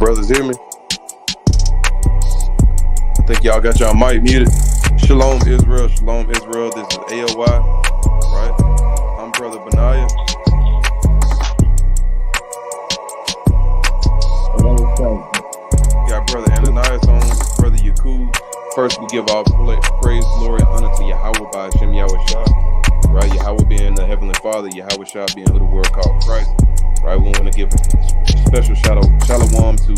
brothers hear me? I think y'all got y'all mic muted. Shalom Israel, shalom Israel. This is A.O.I, right? I'm Brother Benaiah. Got Brother Ananias on, Brother Yakub. First, we give all praise, glory, and honor to Yahweh by Hashem Yahweh Shah, right? Yahweh being the Heavenly Father, Yahweh Shah being who the world called Christ, right? We want to give a special shalom to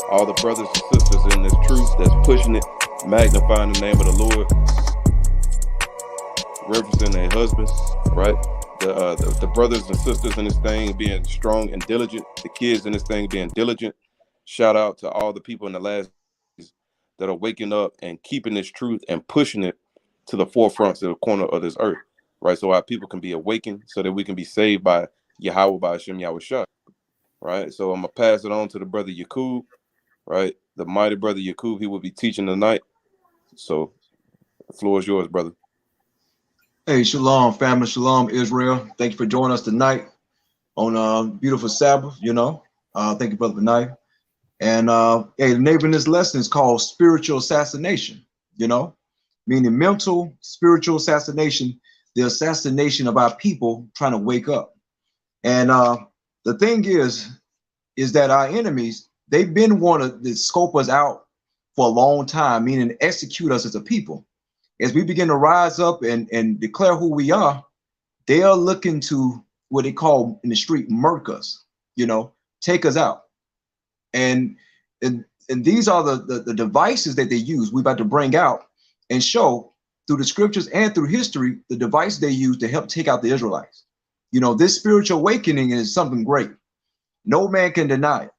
all the brothers and sisters in this truth that's pushing it, magnifying the name of the Lord, referencing their husbands, right? The brothers and sisters in this thing being strong and diligent, the kids in this thing being diligent. Shout out to all the people in the last days that are waking up and keeping this truth and pushing it to the forefront, to the corner of this earth, right? So our people can be awakened, so that we can be saved by Yahweh, by Hashem Yahweh Shah, right? So I'm gonna pass it on to the brother Yakub, right? The mighty brother Yakub, he will be teaching tonight. So the floor is yours, brother. Hey, shalom, family, shalom, Israel. Thank you for joining us tonight on beautiful Sabbath, Thank you, Brother Benaiah. And hey, the name of this lesson is called spiritual assassination, meaning mental, spiritual assassination, the assassination of our people trying to wake up. And the thing is that our enemies, they've been wanting to scope us out for a long time, meaning execute us as a people. As we begin to rise up and declare who we are, they are looking to what they call in the street murk us, take us out. And these are the devices that they use. We're about to bring out and show through the scriptures and through history the device they use to help take out the Israelites. This spiritual awakening is something great. No man can deny it.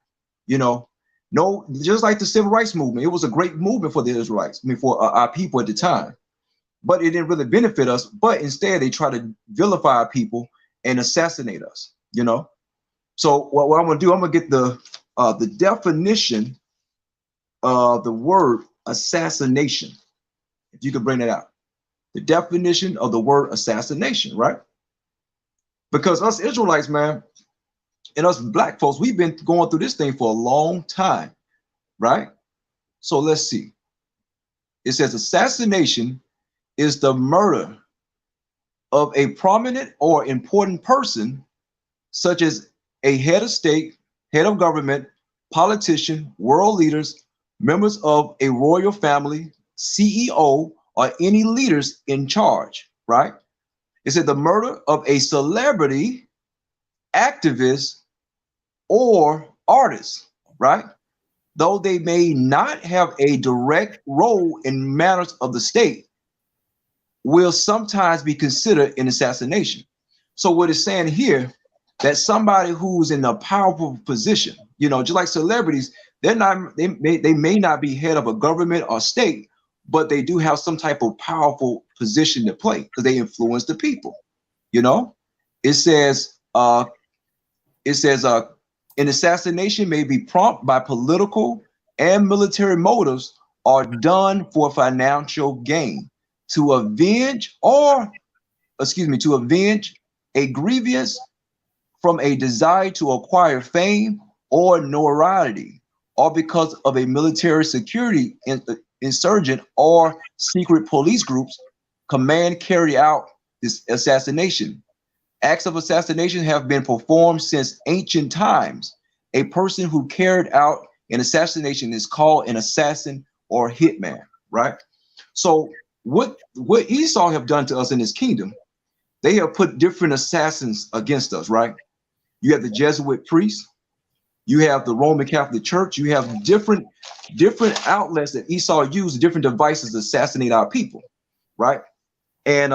No, just like the civil rights movement, it was a great movement for the Israelites, for our people at the time. But it didn't really benefit us. But instead, they try to vilify our people and assassinate us. So what I'm gonna do, I'm gonna get the definition of the word assassination. If you could bring that out, the definition of the word assassination, right? Because us Israelites, man, and us black folks, we've been going through this thing for a long time, right? So let's see. It says assassination is the murder of a prominent or important person, such as a head of state, head of government, politician, world leaders, members of a royal family, CEO, or any leaders in charge, right? It said the murder of a celebrity, activist, or artist, right? Though they may not have a direct role in matters of the state, will sometimes be considered an assassination. So what it's saying here, that somebody who's in a powerful position, just like celebrities, they may not be head of a government or state, but they do have some type of powerful position to play because they influence the people. It says an assassination may be prompted by political and military motives or done for financial gain, to avenge a grievance from a desire to acquire fame or notoriety, or because of a military security insurgent or secret police groups command carry out this assassination. Acts of assassination have been performed since ancient times. A person who carried out an assassination is called an assassin or hitman, right? So what Esau have done to us in his kingdom, they have put different assassins against us, right? You have the Jesuit priests, you have the Roman Catholic Church, you have different outlets that Esau used, different devices to assassinate our people, right? And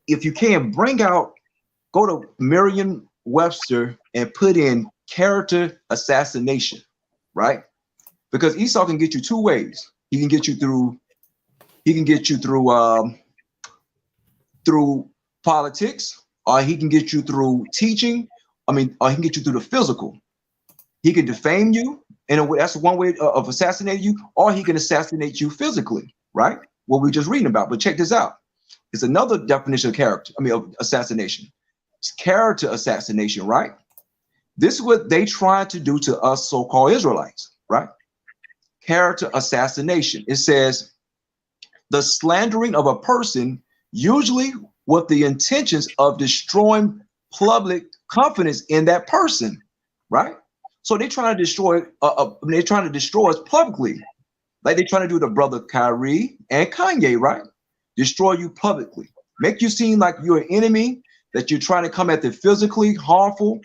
if you can go to Merriam-Webster and put in character assassination, right? Because Esau can get you two ways. He can get you through through politics, or he can get you through teaching. Or he can get you through the physical. He can defame you, and that's one way of assassinating you, or he can assassinate you physically, right? What we're just reading about. But check this out. It's another definition of assassination. It's character assassination, right? This is what they tried to do to us so-called Israelites, right? Character assassination. It says the slandering of a person, usually with the intentions of destroying public confidence in that person, right? So they're trying to destroy. They're trying to destroy us publicly, like they're trying to do to brother Kyrie and Kanye, right? Destroy you publicly, make you seem like you're an enemy, that you're trying to come at the physically harmful,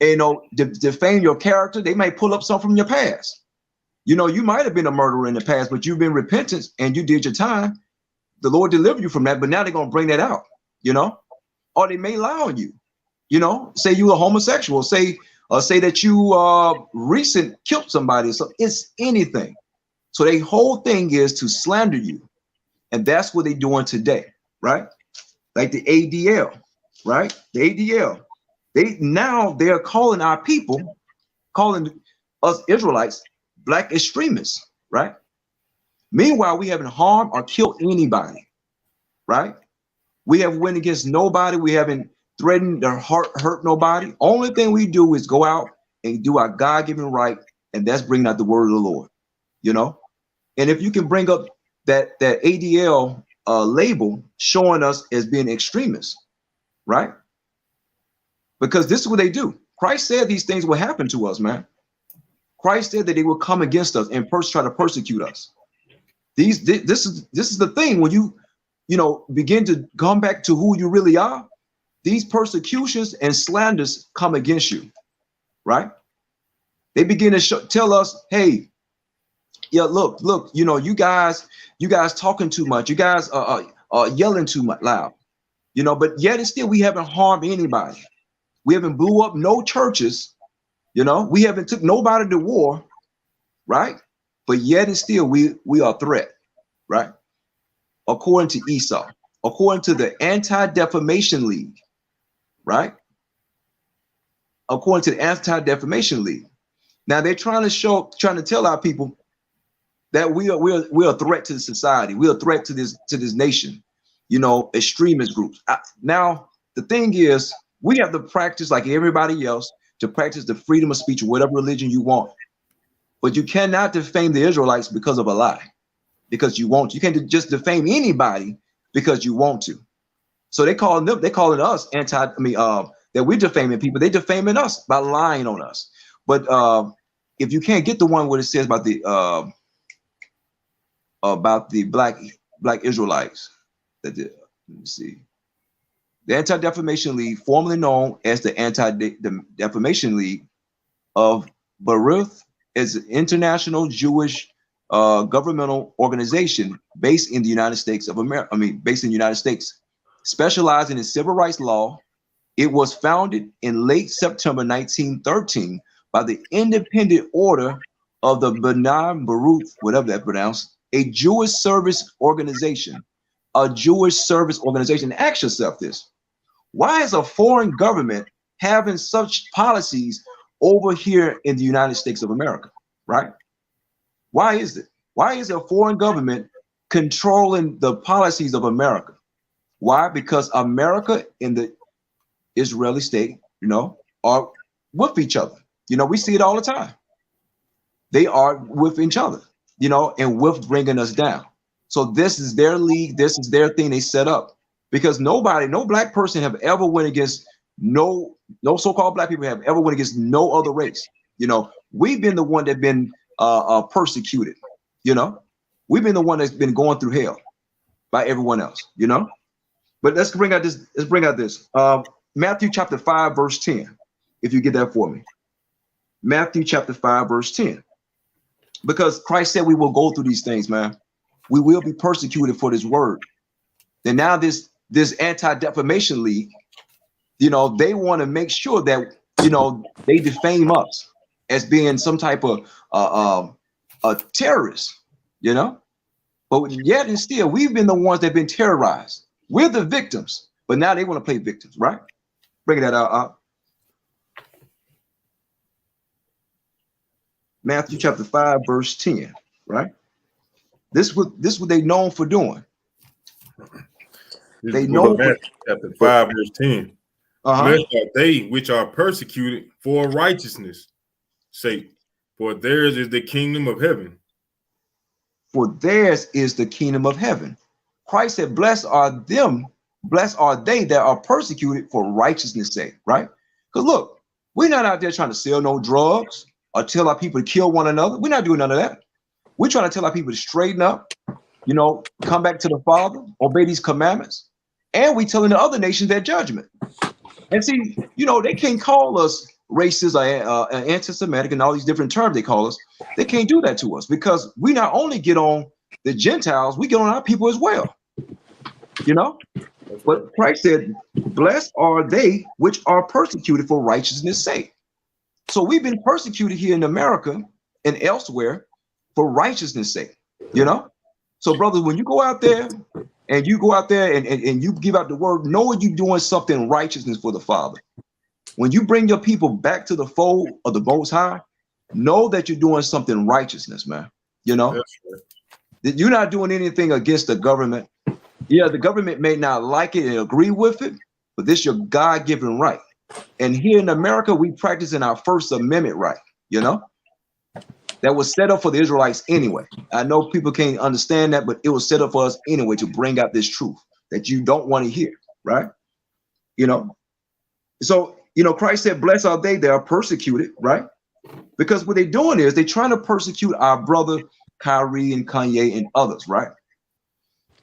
and, defame your character. They might pull up something from your past. You might have been a murderer in the past, but you've been repentant and you did your time. The Lord delivered you from that, but now they're gonna bring that out, or they may lie on you. Say you a homosexual, say that you recent killed somebody. So it's anything. So their whole thing is to slander you, and that's what they're doing today, right? Like the ADL, right? The ADL. They're calling our people, calling us Israelites, black extremists, right? Meanwhile, we haven't harmed or killed anybody, right? We have went against nobody. We haven't threatened or hurt nobody. Only thing we do is go out and do our God-given right, and that's bringing out the word of the Lord, And if you can bring up that ADL label showing us as being extremists, right? Because this is what they do. Christ said these things will happen to us, man. Christ said that they will come against us and try to persecute us. This is the thing. When you begin to come back to who you really are, these persecutions and slanders come against you, right? They begin to tell us, hey, yeah, look, you guys talking too much. You guys are yelling too much loud, but yet and still we haven't harmed anybody. We haven't blew up no churches, we haven't took nobody to war, right? But yet and still we are a threat, right? According to Esau, according to the Anti-Defamation League, right? According to the Anti-Defamation League. Now they're trying to tell our people that we're a threat to the society. We're a threat to this nation, extremist groups. Now the thing is, we have to practice like everybody else to practice the freedom of speech, whatever religion you want. But you cannot defame the Israelites because of a lie, because you want to. You can't just defame anybody because you want to. So they're calling us that we're defaming people. They're defaming us by lying on us. But if you can't get the one what it says about the black Israelites, let me see. The Anti-Defamation League, formerly known as the Anti-Defamation League of Beirut, is an international Jewish governmental organization based in the United States of America. Based in the United States, specializing in civil rights law. It was founded in late September 1913 by the Independent Order of the B'nai Baruch, whatever that pronounced, a Jewish service organization. A Jewish service organization. Ask yourself this. Why is a foreign government having such policies over here in the United States of America, right? Why is it? Why is a foreign government controlling the policies of America? Why? Because America and the Israeli state, are with each other. We see it all the time. They are with each other, and with bringing us down. So this is their league. This is their thing they set up. Because no black person have ever went against no so-called black people have ever went against no other race. We've been the one that been persecuted. We've been the one that's been going through hell by everyone else. But let's bring out this. Matthew chapter 5 verse 10. If you get that for me, Matthew chapter 5 verse 10. Because Christ said we will go through these things, man. We will be persecuted for this word. And now this Anti-Defamation League, they want to make sure that they defame us as being some type of a terrorist, but yet and still we've been the ones that have been terrorized. We're the victims, but now they want to play victims, right? Bring that out. Matthew chapter 5 verse 10, right? This what they known for doing. They know Matthew chapter 5 verse 10. Uh-huh. Blessed are they which are persecuted for righteousness' sake, for theirs is the kingdom of heaven. For theirs is the kingdom of heaven. Christ said, blessed are they that are persecuted for righteousness' sake, right? Because look, we're not out there trying to sell no drugs or tell our people to kill one another. We're not doing none of that. We're trying to tell our people to straighten up, come back to the Father, obey these commandments. And we telling the other nations their judgment. And see, they can't call us racist or anti-Semitic and all these different terms they call us. They can't do that to us because we not only get on the Gentiles, we get on our people as well. But Christ said, blessed are they which are persecuted for righteousness' sake. So we've been persecuted here in America and elsewhere for righteousness' sake, So brothers, when you go out there and you give out the word, know you're doing something righteousness for the Father. When you bring your people back to the fold of the Most High, know that you're doing something righteousness, man. That you're not doing anything against the government. Yeah, the government may not like it and agree with it, but this is your God-given right. And here in America, we practice in our First Amendment right, that was set up for the Israelites anyway. I know people can't understand that, but it was set up for us anyway to bring out this truth that you don't want to hear, right? So, Christ said, blessed are they that are persecuted, right? Because what they're doing is they're trying to persecute our brother Kyrie and Kanye and others, right?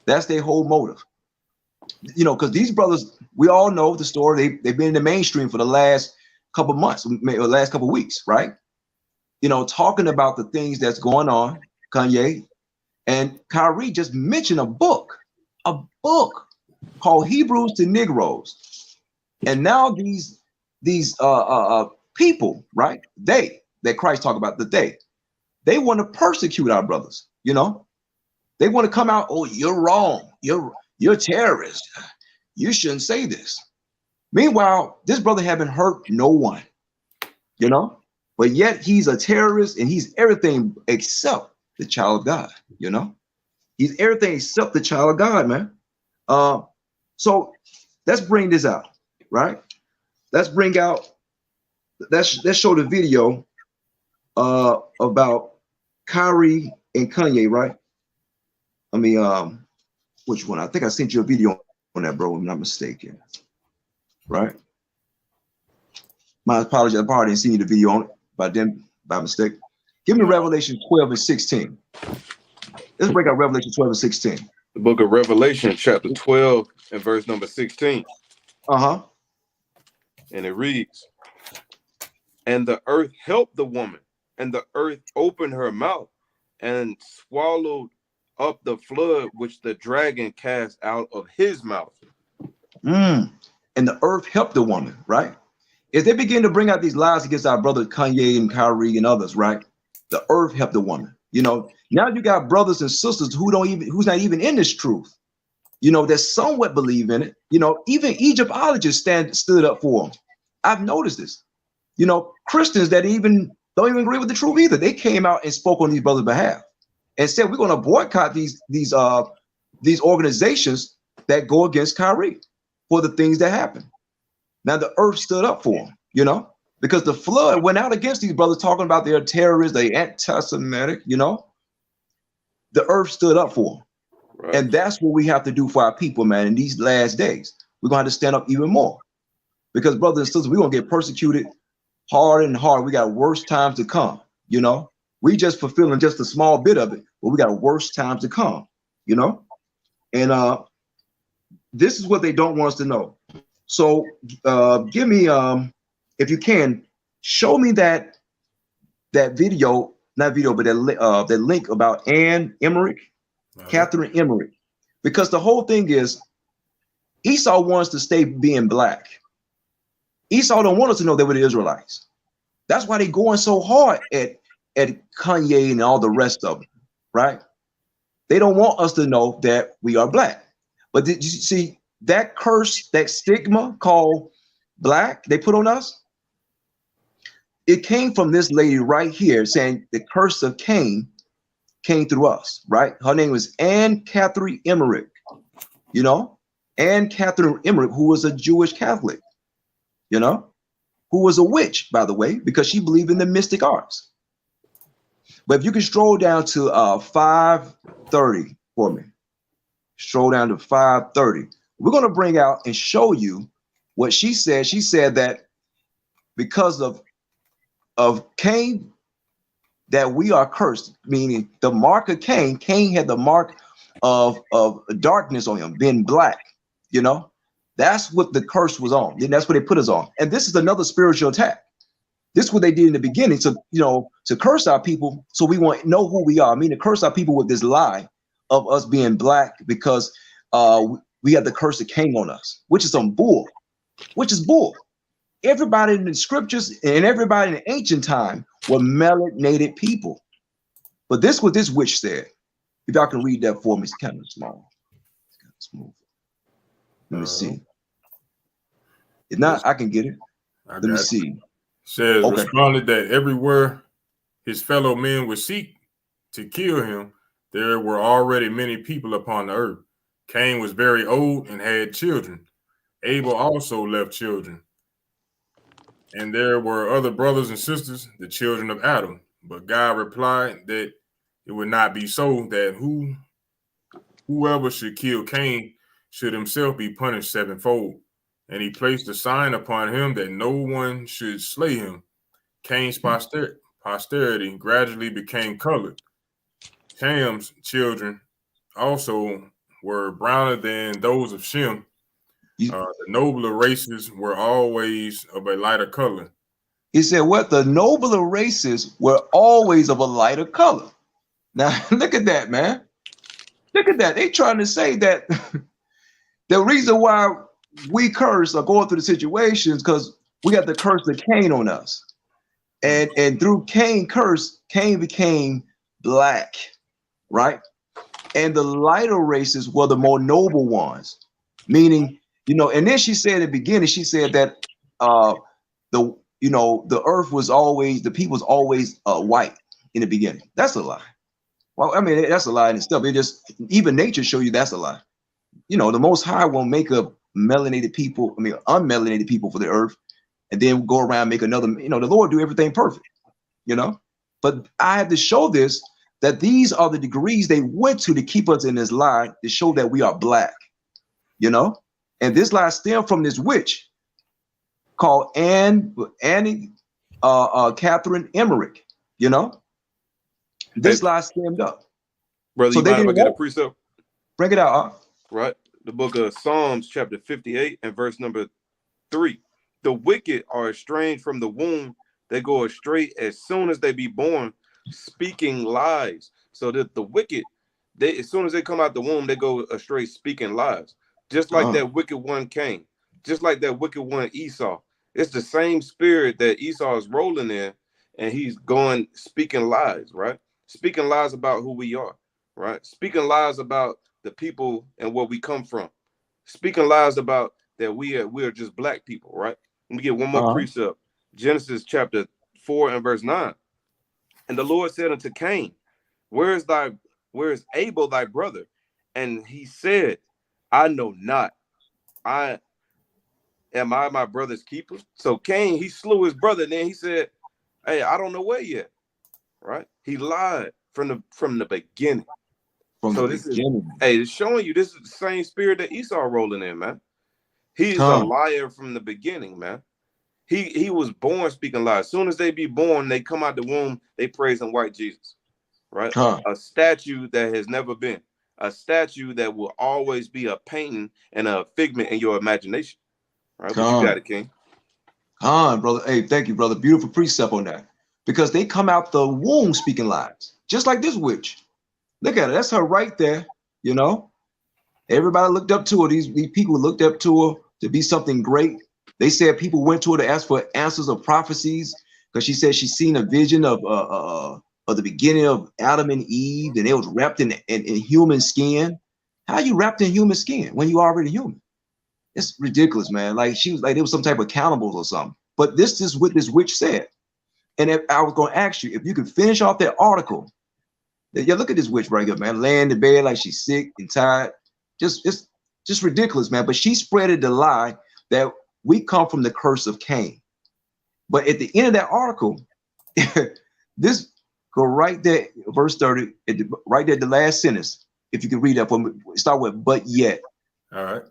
That's their whole motive. Because these brothers, we all know the story. They've been in the mainstream for the last couple months, or last couple weeks, right? Talking about the things that's going on, Kanye and Kyrie just mentioned a book called Hebrews to Negroes. And now these people, right? That Christ talked about, they want to persecute our brothers, They want to come out, oh, you're wrong. You're a terrorist. You shouldn't say this. Meanwhile, this brother haven't hurt no one, but yet he's a terrorist and he's everything except the child of God, He's everything except the child of God, man. So let's bring this out, right? Let's show the video about Kyrie and Kanye, right? I mean, which one? I think I sent you a video on that, bro, if I'm not mistaken. Right? My apologies. I probably didn't send you the video on it by mistake. Give me Revelation 12 and 16. Let's break out Revelation 12 and 16. The book of Revelation, chapter 12 and verse number 16. Uh-huh. And it reads, and the earth helped the woman, and the earth opened her mouth and swallowed up the flood which the dragon cast out of his mouth. And the earth helped the woman, right? If they begin to bring out these lies against our brother Kanye and Kyrie and others, right? The earth helped the woman. Now you got brothers and sisters who's not even in this truth, that somewhat believe in it. Even Egyptologists stood up for them. I've noticed this. Christians that don't even agree with the truth either. They came out and spoke on these brothers' behalf and said, we're going to boycott these organizations that go against Kyrie for the things that happen. Now the earth stood up for them, because the flood went out against these brothers talking about they're terrorists, they're anti-Semitic, The earth stood up for them. Right. And that's what we have to do for our people, man, in these last days. We're going to have to stand up even more. Because brothers and sisters, we're going to get persecuted hard and hard. We got worse times to come, We just fulfilling just a small bit of it, but we got worse times to come, And this is what they don't want us to know. So give me, if you can, show me that video, not video, but that link about Ann Emmerich, Catherine Emmerich, because the whole thing is Esau wants to stay being black. Esau don't want us to know they were the Israelites. That's why they're going so hard at Kanye and all the rest of them, right? They don't want us to know that we are black. But did you see that curse, that stigma called black they put on us? It came from this lady right here saying the curse of Cain came through us, right? Her name was Ann Catherine Emmerich, Ann Catherine Emmerich, who was a Jewish Catholic, you know, who was a witch, by the way, because she believed in the mystic arts. But if you can stroll down to 530 for me, stroll down to 530. We're going to bring out and show you what she said. She said that because of Cain, that we are cursed, meaning the mark of Cain. Cain had the mark of darkness on him, being black, you know. That's what the curse was on. Then that's what they put us on. And this is another spiritual attack. This is what they did in the beginning, to, you know, to curse our people so we won't know who we are. I mean, to curse our people with this lie of us being black because we have the curse of Cain on us, which is some bull, which is bull. Everybody in the scriptures and everybody in ancient time were melanated people. But this is what this witch said. If y'all can read that for me, it's kind of small. It's kind of smooth. Let me see. If not, I can get it. Let me see. Says, okay. Responded that everywhere his fellow men would seek to kill him, there were already many people upon the earth. Cain was very old and had children. Abel also left children. And there were other brothers and sisters, the children of Adam. But God replied that it would not be so, that whoever should kill Cain should himself be punished sevenfold. And he placed a sign upon him that no one should slay him. Cain's posterity gradually became colored. Ham's children also were browner than those of Shem. The nobler races were always of a lighter color. He said, what? The nobler races were always of a lighter color. Now, look at that, man. Look at that. They trying to say that the reason why we curse or going through the situations because we got the curse of Cain on us. And through Cain curse, Cain became black, right? And the lighter races were the more noble ones, meaning, you know, and then she said in the beginning, she said that the earth was always, the people was always white in the beginning. That's a lie. Well, I mean, that's a lie in itself. It just, even nature show you that's a lie. You know, the Most High won't make a melanated people, I mean, unmelanated people for the earth, and then go around and make another, you know, the Lord do everything perfect, you know? But I have to show this, that these are the degrees they went to keep us in this lie, to show that we are black, you know? And this lie stemmed from this witch called Annie Catherine Emmerich, you know? This lie stemmed up. Brother, so you mind if I get a precept? Bring it out. Right. The book of Psalms, chapter 58 and verse number 3. The wicked are estranged from the womb. They go astray as soon as they be born, speaking lies. So that the wicked, they, as soon as they come out the womb, they go astray speaking lies. Just like that wicked one Cain, just like that wicked one Esau. It's the same spirit that Esau is rolling in, and he's going speaking lies, right? Speaking lies about who we are, right? Speaking lies about the people and where we come from. Speaking lies about that we are just black people, right? Let me get one more precept. Genesis chapter 4 and verse 9. And the Lord said unto Cain, where is Abel thy brother? And he said, I know not. Am I my brother's keeper? So Cain, he slew his brother, and then he said, hey, I don't know where yet. Right? He lied from the beginning. So this is, hey, it's showing you this is the same spirit that Esau rolling in, man. He's a liar from the beginning, man. He was born speaking lies. As soon as they be born, they come out the womb, they praising white Jesus, right? A statue that has never been. A statue that will always be a painting and a figment in your imagination, right? But you got it, King. Brother. Hey, thank you, brother. Beautiful precept on that. Because they come out the womb speaking lies, just like this witch. Look at her. That's her right there, you know? Everybody looked up to her. These people looked up to her to be something great. They said people went to her to ask for answers of prophecies because she said she's seen a vision of the beginning of Adam and Eve, and they was wrapped in human skin. How are you wrapped in human skin when you already human? It's ridiculous, man. Like she was like it was some type of cannibals or something. But this is what this witch said. And if I was going to ask you if you could finish off that article. Yeah, look at this witch right here, man, laying in bed like she's sick and tired. It's just ridiculous, man. But she spreaded the lie that we come from the curse of Cain. But at the end of that article, this go right there, verse 30, right there, the last sentence. If you can read that for me, start with "but yet." All right.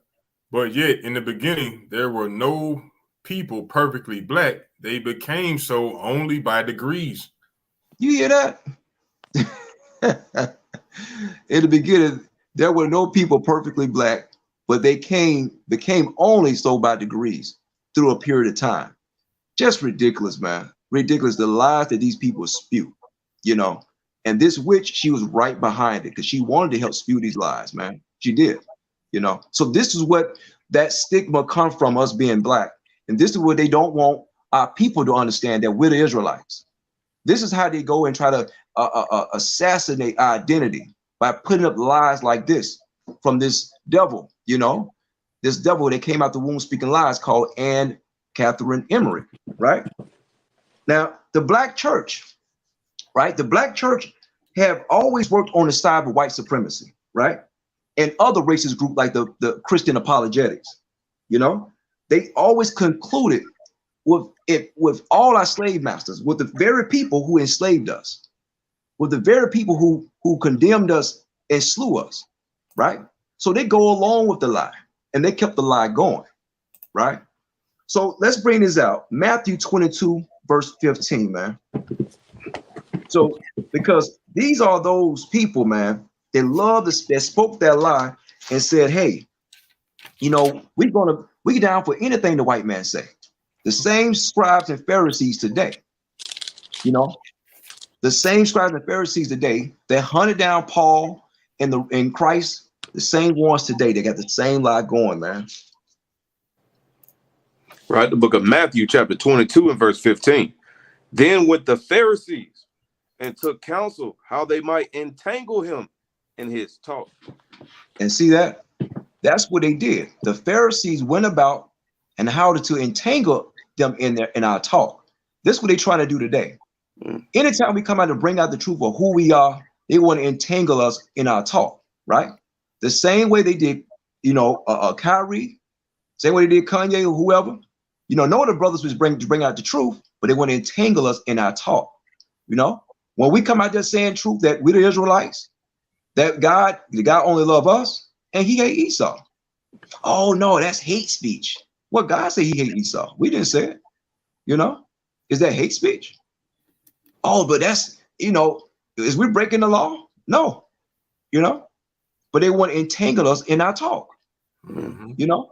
But yet, in the beginning, there were no people perfectly black. They became so only by degrees. You hear that? In the beginning, there were no people perfectly black, but they became only so by degrees through a period of time. Just ridiculous, man. Ridiculous. The lies that these people spew, you know. And this witch, she was right behind it because she wanted to help spew these lies, man. She did, you know. So this is what that stigma comes from, us being black. And this is what they don't want our people to understand, that we're the Israelites. This is how they go and try to assassinate our identity, by putting up lies like this from this devil, you know, this devil that came out the womb speaking lies, called Anne Catherine Emery, right? Now, the black church, right? The black church have always worked on the side of white supremacy, right? And other racist groups like the Christian apologetics, you know, they always concluded with all our slave masters, with the very people who enslaved us, with the very people who condemned us and slew us, right? So they go along with the lie, and they kept the lie going, right? So let's bring this out. Matthew 22, verse 15, man. So, because these are those people, man, that spoke that lie and said, hey, you know, we down for anything the white man say. The same scribes and Pharisees today, you know, the same scribes and Pharisees today that hunted down Paul and Christ, the same ones today, they got the same lie going, man. Right, the book of Matthew, chapter 22 and verse 15. Then went the Pharisees and took counsel how they might entangle him in his talk. And see that? That's what they did. The Pharisees went about and how to entangle them in our talk. This is what they try to do today. Anytime we come out to bring out the truth of who we are, they want to entangle us in our talk, right? The same way they did, you know, Kyrie, same way they did Kanye or whoever. You know, no other brothers was bring out the truth, but they want to entangle us in our talk. You know, when we come out there saying truth that we're the Israelites, that the God only love us, and he hate Esau. Oh no, that's hate speech. Well, God said he hate Esau. We didn't say it. You know, is that hate speech? Oh, but that's, you know, is we breaking the law? No, you know, but they want to entangle us in our talk, you know,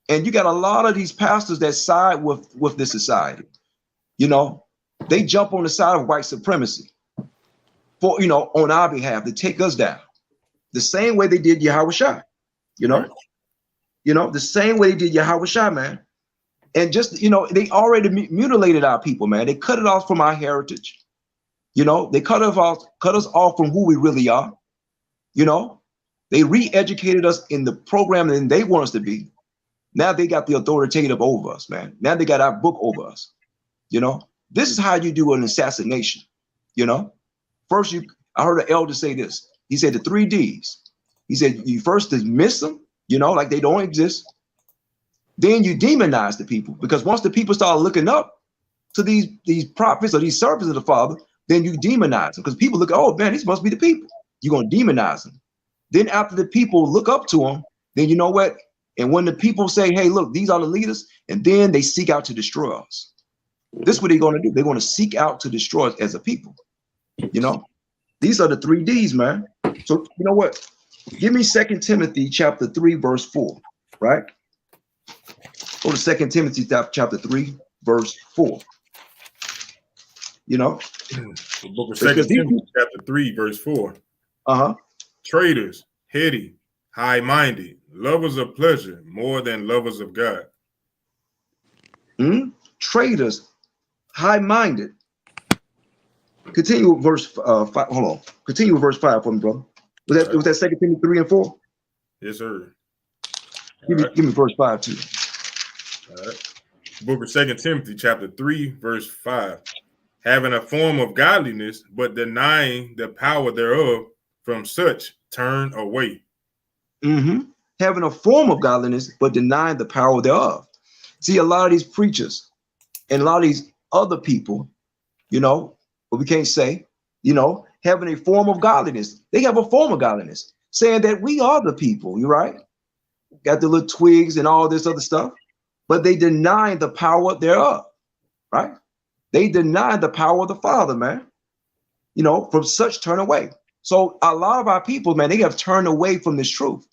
and you got a lot of these pastors that side with this society, you know, they jump on the side of white supremacy for, you know, on our behalf to take us down the same way they did Yahushua, you know, the same way they did Yahushua, man. And just, you know, they already mutilated our people, man. They cut it off from our heritage. You know, they cut us off from who we really are. You know, they re-educated us in the program that they want us to be. Now they got the authoritative over us, man. Now they got our book over us. You know, this is how you do an assassination. You know, first I heard an elder say this. He said the 3 Ds. He said you first dismiss them, you know, like they don't exist. Then you demonize the people, because once the people start looking up to these prophets or these servants of the Father, then you demonize them, because people look, oh man, these must be the people. You're going to demonize them. Then after the people look up to them, then you know what? And when the people say, hey, look, these are the leaders, and then they seek out to destroy us. This is what they're going to do. They're going to seek out to destroy us as a people. You know, these are the 3 Ds, man. So you know what? Give me 2 Timothy chapter 3, verse 4, right? Go to 2 Timothy chapter 3, verse 4. You know, The book of 2 Timothy chapter 3, verse 4. Traitors, heady, high-minded, lovers of pleasure more than lovers of God. Traitors, high-minded. Continue with verse 5. Hold on. Continue with verse 5 for me, brother. Was that 2 Timothy 3 and 4? Yes, sir. Give me verse 5 too. All right. Book of 2 Timothy chapter 3, verse 5. Having a form of godliness, but denying the power thereof, from such turn away. Having a form of godliness, but denying the power thereof. See, a lot of these preachers and a lot of these other people, you know, but we can't say, you know, having a form of godliness. They have a form of godliness, saying that we are the people, you right? Got the little twigs and all this other stuff, but they deny the power thereof, right? They deny the power of the Father, man. You know, from such turn away. So a lot of our people, man, they have turned away from this truth.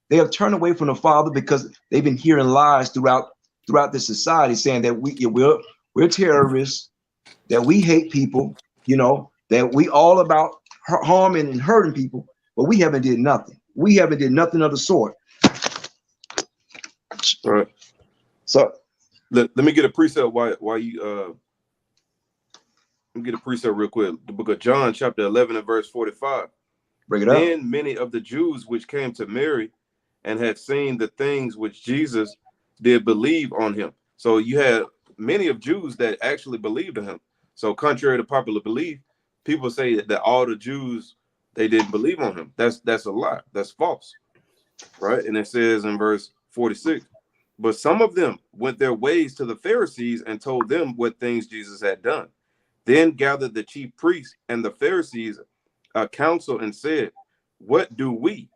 They have turned away from the Father because they've been hearing lies throughout the society, saying that we're terrorists, that we hate people, you know, that we all about harming and hurting people, but we haven't did nothing. We haven't did nothing of the sort. All right. So let me get a precept why you let me get a precept real quick. The book of John, chapter 11 and verse 45. Bring it up. Then many of the Jews which came to Mary and had seen the things which Jesus did believe on him. So you had many of Jews that actually believed in him. So contrary to popular belief, people say that all the Jews, they didn't believe on him. That's a lie. That's false. Right? And it says in verse 46, but some of them went their ways to the Pharisees and told them what things Jesus had done. Then gathered the chief priests and the Pharisees a council and said, what do we?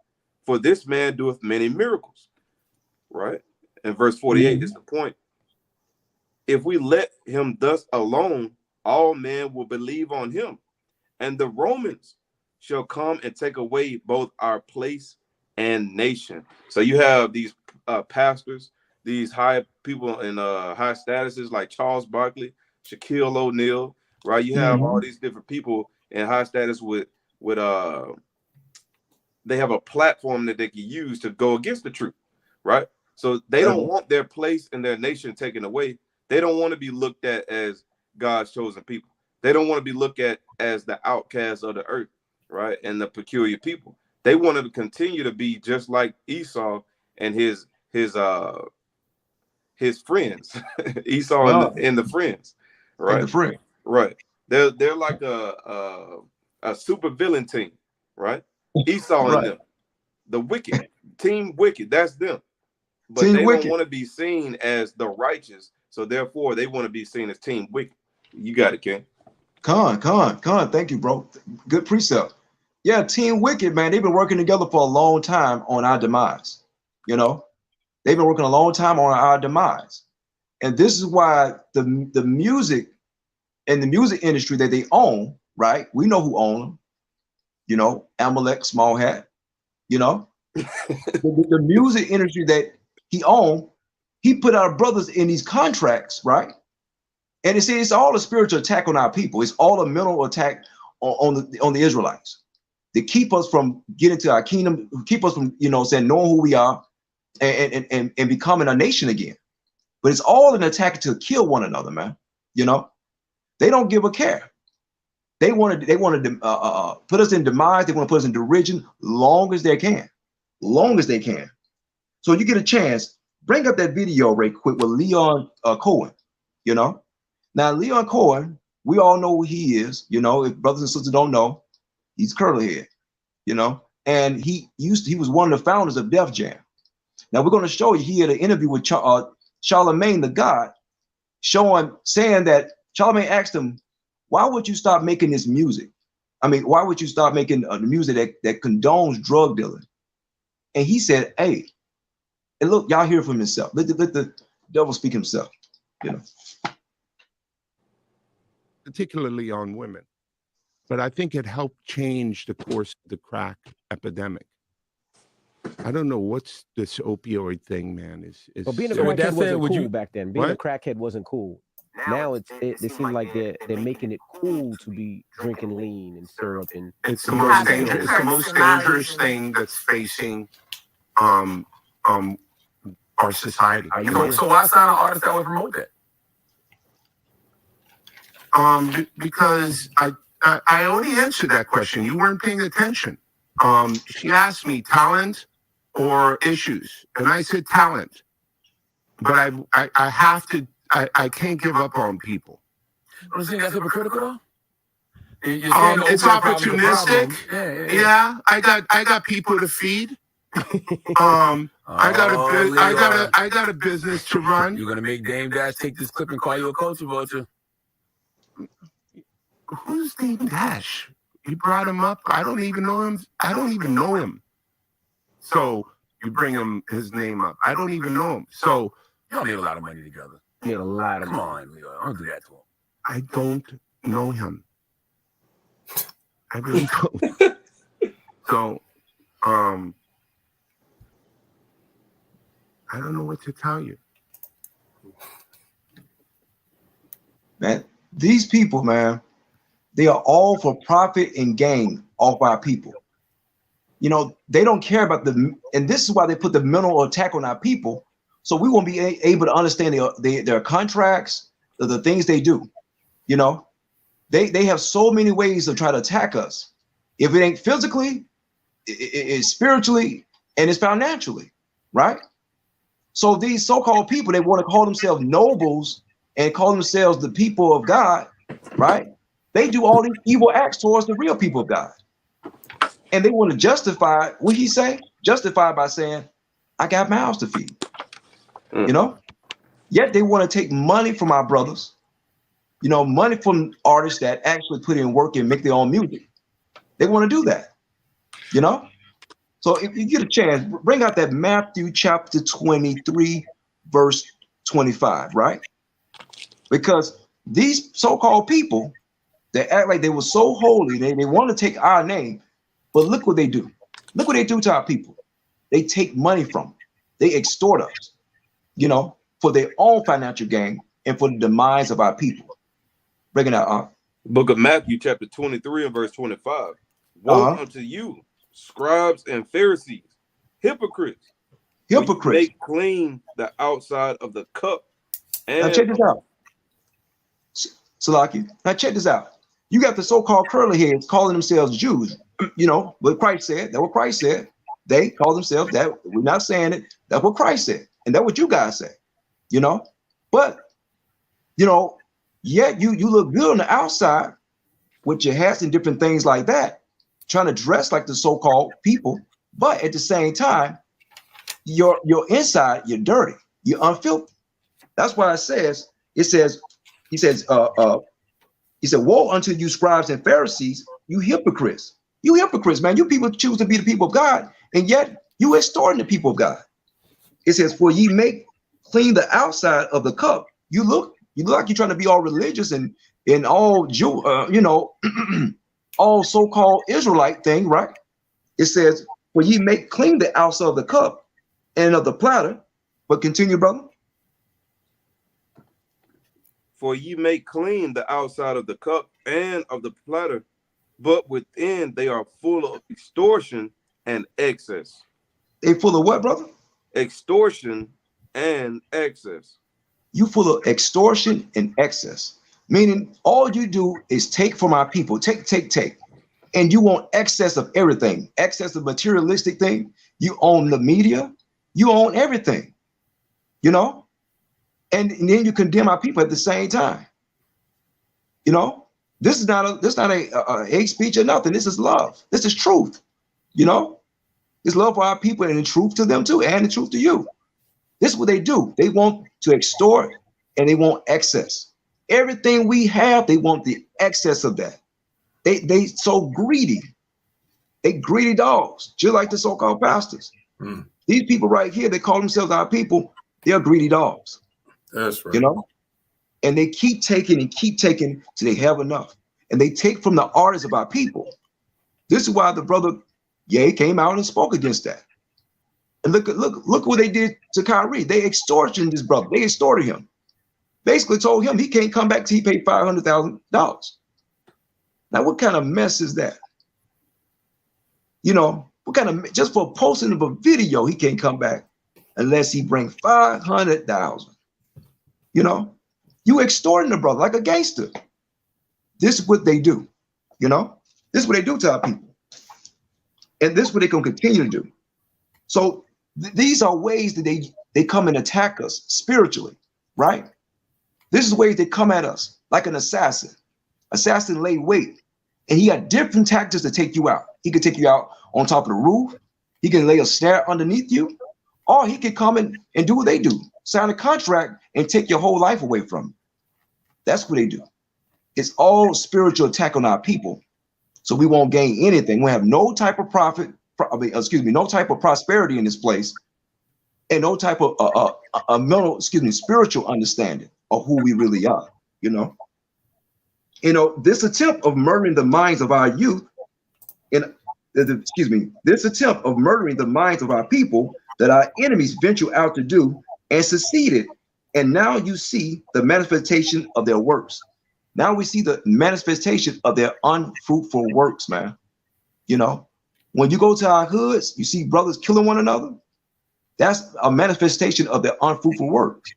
For this man doeth many miracles. Right? And verse 48 is the point. If we let him thus alone, all men will believe on him. And the Romans shall come and take away both our place and nation. So you have these pastors, these high people in high statuses like Charles Barkley, Shaquille O'Neal, right? You have all these different people in high status with they have a platform that they can use to go against the truth, right? So they don't want their place in their nation taken away. They don't want to be looked at as God's chosen people. They don't want to be looked at as the outcasts of the earth, right? And the peculiar people. They wanted to continue to be just like Esau and his friends, Esau and the friends, right? And the friend. Right. They're like a super villain team, right? Esau and them, the wicked team, wicked. That's them. But team they wicked. Don't want to be seen as the righteous, so therefore they want to be seen as team wicked. You got it, Ken. Con. Thank you, bro. Good precept. Yeah, team wicked, man. They've been working together for a long time on our demise. You know, they've been working a long time on our demise, and this is why the music and the music industry that they own, right? We know who own them. You know, Amalek, Small Hat. You know, the music industry that he owned, he put our brothers in these contracts, right? And it's all a spiritual attack on our people. It's all a mental attack on the Israelites. They keep us from getting to our kingdom, keep us from, you know, saying knowing who we are and becoming a nation again. But it's all an attack to kill one another, man. You know, they don't give a care. They want to put us in demise. They want to put us in derision long as they can. So you get a chance, bring up that video right quick with Leon Cohen, you know. Now, Leon Cohen, we all know who he is, you know. If brothers and sisters don't know, he's curly head, you know. And he was one of the founders of Def Jam. Now, we're going to show you, he had an interview with Charlemagne the God, saying that Charlemagne asked him, why would you stop making this music? I mean, why would you stop making the music that condones drug dealing? And he said, hey, and look, y'all hear from himself. Let the devil speak himself, you know. Particularly on women. But I think it helped change the course of the crack epidemic. I don't know what's this opioid thing, man. Well, being a crackhead wasn't cool back then. Being a crackhead wasn't cool. Now they seem like they're making it cool to be drinking lean and syrup, and it's the most dangerous thing that's facing our society. So why sign an artist that would promote that? Because I already answered that question. You weren't paying attention. She asked me talent or issues, and I said talent. But I have to. I can't give up on people. Don't you think that's hypocritical though? It's opportunistic. Yeah, I got people to feed. I got a business to run. You're gonna make Dame Dash take this clip and call you a culture vulture. Who's Dame Dash? You brought him up. I don't even know him. I don't even know him. So you bring his name up. I don't even know him. So Y'all made a lot of money together. Made a lot of Come money. on, Leo. Don't do that to him. I don't know him. I really don't. So, I don't know what to tell you. Man, these people, man, they are all for profit and gain off our people. You know, they don't care about and this is why they put the mental attack on our people, so we won't be able to understand their contracts, the things they do. You know, they have so many ways to try to attack us. If it ain't physically, it's spiritually, and it's financially, right? So these so-called people, they want to call themselves nobles and call themselves the people of God, right? They do all these evil acts towards the real people of God. And they want to justify, what he say? Justify by saying, I got mouths to feed, you know? Yet they want to take money from our brothers, you know, money from artists that actually put in work and make their own music. They want to do that, you know? So if you get a chance, bring out that Matthew chapter 23, verse 25, right? Because these so-called people, they act like they were so holy, they want to take our name, but look what they do. Look what they do to our people. They take money from them. They extort us, you know, for their own financial gain and for the demise of our people. Bring it out. Book of Matthew, chapter 23 and verse 25. Woe unto you, scribes and Pharisees, hypocrites! Hypocrites. Make clean the outside of the cup. And now check this out. Salaki. Now check this out. You got the so-called curly heads calling themselves Jews. You know what Christ said. That's what Christ said. They call themselves that. We're not saying it. That's what Christ said, and that's what you guys say. You know, but you know, yet you look good on the outside with your hats and different things like that, trying to dress like the so-called people, but at the same time, your inside, you're dirty, you're unfiltered. That's why he said, woe unto you, scribes and Pharisees, you hypocrites. You hypocrites, man. You people choose to be the people of God, and yet you extorting the people of God. It says, for ye make clean the outside of the cup. You look like you're trying to be all religious and all Jew, you know, all so-called Israelite thing, right? It says, for ye make clean the outside of the cup and of the platter. But continue, brother. For ye make clean the outside of the cup and of the platter, but within they are full of extortion and excess. They full of what, brother? Extortion and excess. You full of extortion and excess. Meaning all you do is take from our people, take. And you want excess of everything, excess of materialistic thing. You own the media, you own everything, you know? And then you condemn our people at the same time. You know, this is not a hate speech or nothing. This is love. This is truth. You know, it's love for our people and the truth to them too, and the truth to you. This is what they do. They want to extort and they want excess. Everything we have, they want the excess of that. They so greedy. They greedy dogs, just like the so-called pastors. These people right here, they call themselves our people. They're greedy dogs. That's right. You know, and they keep taking till they have enough. And they take from the artists of our people. This is why the brother Ye came out and spoke against that. And look what they did to Kyrie. They extorted this brother. They extorted him. Basically told him he can't come back till he paid $500,000. Now, what kind of mess is that? You know, what kind of, just for posting of a video, he can't come back unless he bring 500,000. You know, you extorting the brother like a gangster. This is what they do. You know, this is what they do to our people. And this is what they're going to continue to do. So these are ways that they come and attack us spiritually, right? This is ways they come at us like an assassin. Assassin lay wait, and he got different tactics to take you out. He could take you out on top of the roof. He can lay a snare underneath you, or he could come and do what they do, sign a contract and take your whole life away from you. That's what they do. It's all spiritual attack on our people. So we won't gain anything. We have no type of no type of prosperity in this place, and no type of mental, spiritual understanding of who we really are. This attempt of murdering the minds of our youth, this attempt of murdering the minds of our people that our enemies venture out to do and succeeded. And now you see the manifestation of their works. Now we see the manifestation of their unfruitful works, man. When you go to our hoods, you see brothers killing one another. That's a manifestation of their unfruitful works.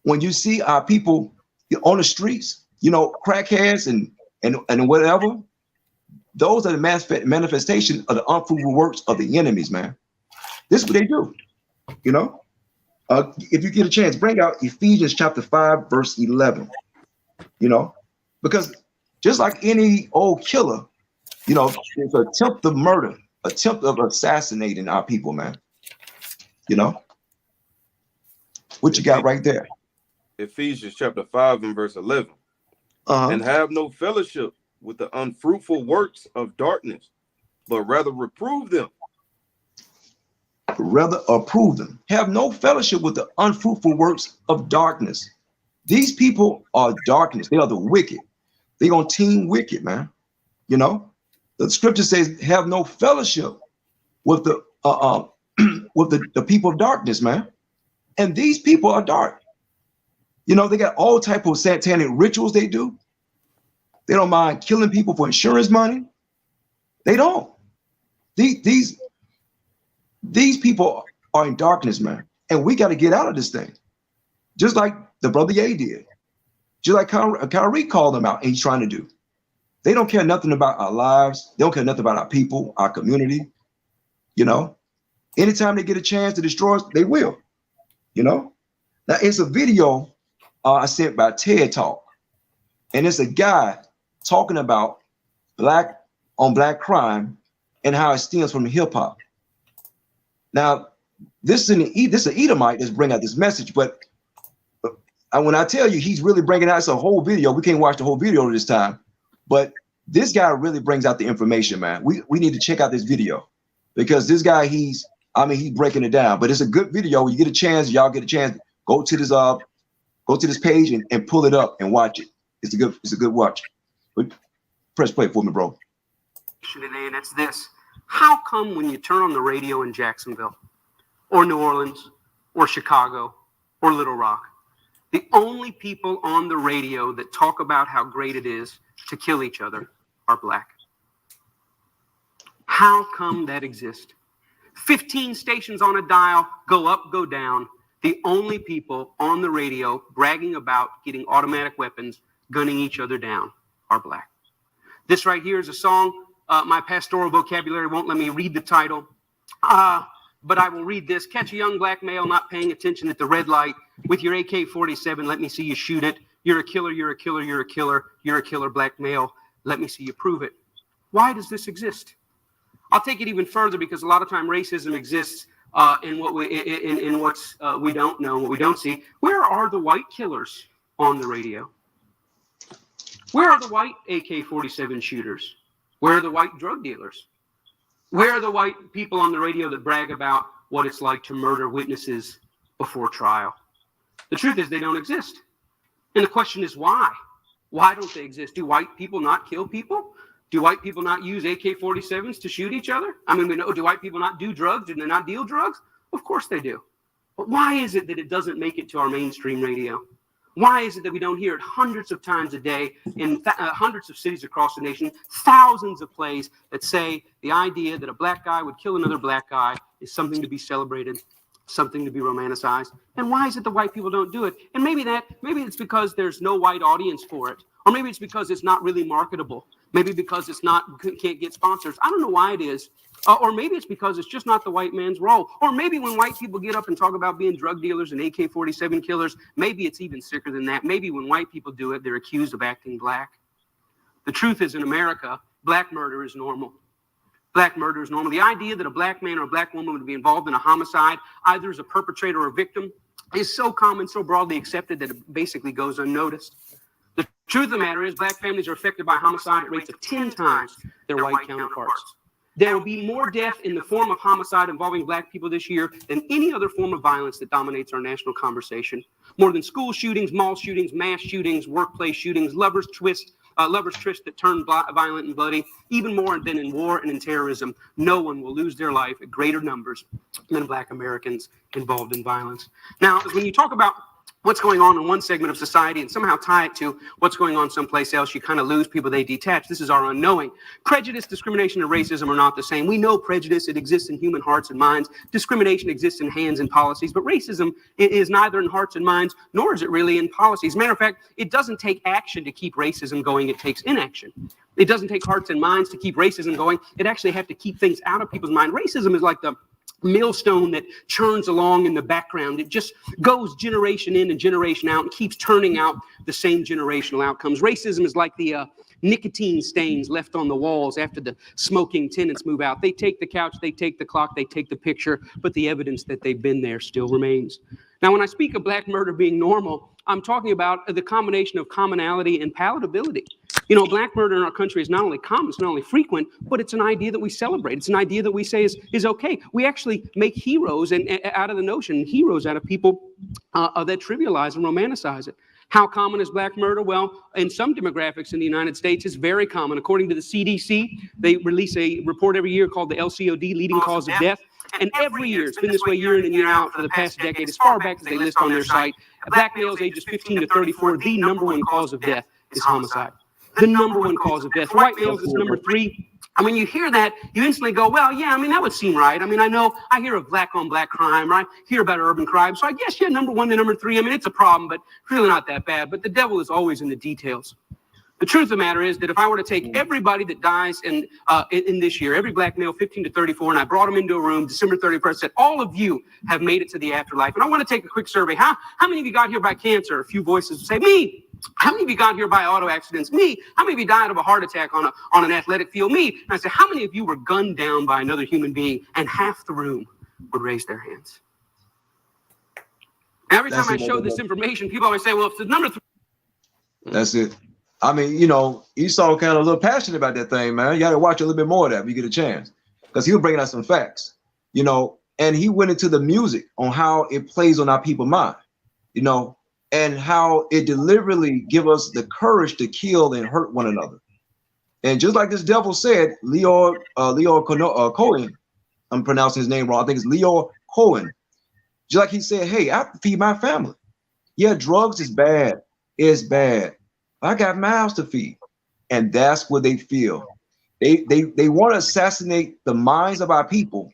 When you see our people on the streets, crackheads and whatever, those are the manifestation of the unfruitful works of the enemies, man. This is what they do. If you get a chance, bring out Ephesians chapter 5, verse 11. Because just like any old killer, it's an attempt of murder, attempt of assassinating our people, man. What you got right there? Ephesians chapter 5 and verse 11. And have no fellowship with the unfruitful works of darkness, but rather reprove them. Rather approve them. Have no fellowship with the unfruitful works of darkness. These people are darkness. They are the wicked. They're gonna team wicked, man. The scripture says, have no fellowship with the with the people of darkness, man. And these people are dark. They got all type of satanic rituals they do. They don't mind killing people for insurance money. They don't. These people are in darkness, man. And we got to get out of this thing. Just like the brother Ye did. Just like Kyrie called them out and he's trying to do. They don't care nothing about our lives. They don't care nothing about our people, our community. Anytime they get a chance to destroy us, they will. Now it's a video I sent by TED Talk. And it's a guy talking about black on black crime and how it stems from hip hop. Now, this is an Edomite that's bringing out this message, but when I tell you he's really bringing out, it's a whole video. We can't watch the whole video this time, but this guy really brings out the information, man. We need to check out this video because this guy, he's breaking it down. But it's a good video. When you get a chance, y'all get a chance, go to this page and pull it up and watch it. It's a good watch. But press play for me, bro. Today, and it's this. How come when you turn on the radio in Jacksonville or New Orleans or Chicago or Little Rock, the only people on the radio that talk about how great it is to kill each other are black? How come that exists? 15 stations on a dial, go up, go down. The only people on the radio bragging about getting automatic weapons, gunning each other down are black. This right here is a song. My pastoral vocabulary won't let me read the title, but I will read this. Catch a young black male not paying attention at the red light with your AK-47. Let me see you shoot it. You're a killer, you're a killer, you're a killer. You're a killer black male. Let me see you prove it. Why does this exist? I'll take it even further because a lot of time racism exists in what we don't know, what we don't see. Where are the white killers on the radio? Where are the white AK-47 shooters? Where are the white drug dealers? Where are the white people on the radio that brag about what it's like to murder witnesses before trial? The truth is they don't exist. And the question is why? Why don't they exist? Do white people not kill people? Do white people not use AK-47s to shoot each other? I mean, we know, do white people not do drugs? Do they not deal drugs? Of course they do. But why is it that it doesn't make it to our mainstream radio? Why is it that we don't hear it hundreds of times a day in hundreds of cities across the nation, thousands of plays that say the idea that a black guy would kill another black guy is something to be celebrated, something to be romanticized? And why is it the white people don't do it? And maybe it's because there's no white audience for it. Or maybe it's because it's not really marketable. Maybe because can't get sponsors. I don't know why it is. Or maybe it's because it's just not the white man's role. Or maybe when white people get up and talk about being drug dealers and AK-47 killers, maybe it's even sicker than that. Maybe when white people do it, they're accused of acting black. The truth is, in America, black murder is normal. Black murder is normal. The idea that a black man or a black woman would be involved in a homicide, either as a perpetrator or a victim, is so common, so broadly accepted that it basically goes unnoticed. The truth of the matter is black families are affected by homicide at rates of 10 times their white counterparts. There will be more death in the form of homicide involving black people this year than any other form of violence that dominates our national conversation. More than school shootings, mall shootings, mass shootings, workplace shootings, lovers' trysts that turn violent and bloody, even more than in war and in terrorism. No one will lose their life at greater numbers than black Americans involved in violence. Now, when you talk about what's going on in one segment of society and somehow tie it to what's going on someplace else, you kind of lose people, they detach. This is our unknowing. Prejudice, discrimination, and racism are not the same. We know prejudice, it exists in human hearts and minds. Discrimination exists in hands and policies, but racism is neither in hearts and minds, nor is it really in policies. As a matter of fact, it doesn't take action to keep racism going, it takes inaction. It doesn't take hearts and minds to keep racism going. It actually have to keep things out of people's mind. Racism is like the millstone that churns along in the background. It just goes generation in and generation out and keeps turning out the same generational outcomes. Racism is like the nicotine stains left on the walls after the smoking tenants move out. They take the couch, they take the clock, they take the picture, but the evidence that they've been there still remains. Now, when I speak of black murder being normal, I'm talking about the combination of commonality and palatability. You know, black murder in our country is not only common, it's not only frequent, but it's an idea that we celebrate. It's an idea that we say is okay. We actually make heroes and out of the notion, heroes out of people that trivialize and romanticize it. How common is black murder? Well, in some demographics in the United States, it's very common. According to the CDC, they release a report every year called the LCOD, leading cause of death. And every year, it's been this way year in and year out for the past decade, as far back as they list on their site. Black males ages 15 to 34, the number one cause of death is homicide. The number one cause of death. White males is number 3. And when you hear that, you instantly go, well, yeah, I mean, that would seem right. I mean, I hear of black on black crime, right? Hear about urban crime. So I guess, yeah, number 1 to number 3. I mean, it's a problem, but really not that bad. But the devil is always in the details. The truth of the matter is that if I were to take everybody that dies in this year, every black male 15 to 34, and I brought them into a room December 31st, said, all of you have made it to the afterlife. And I want to take a quick survey. How many of you got here by cancer? A few voices say, me. How many of you got here by auto accidents? Me. How many of you died of a heart attack on an athletic field? Me. And I said, how many of you were gunned down by another human being? And half the room would raise their hands. Every time I show this information, people always say, well, if it's number 3. That's it. I mean, you know, Esau kind of a little passionate about that thing, man. You got to watch a little bit more of that if you get a chance, because he was bringing us some facts, you know, and he went into the music on how it plays on our people's mind, you know, and how it deliberately give us the courage to kill and hurt one another. And just like this devil said, Leo Cohen, I'm pronouncing his name wrong. I think it's Leo Cohen. Just like he said, hey, I have to feed my family. Yeah, drugs is bad. It's bad. I got mouths to feed. And that's what they feel. They want to assassinate the minds of our people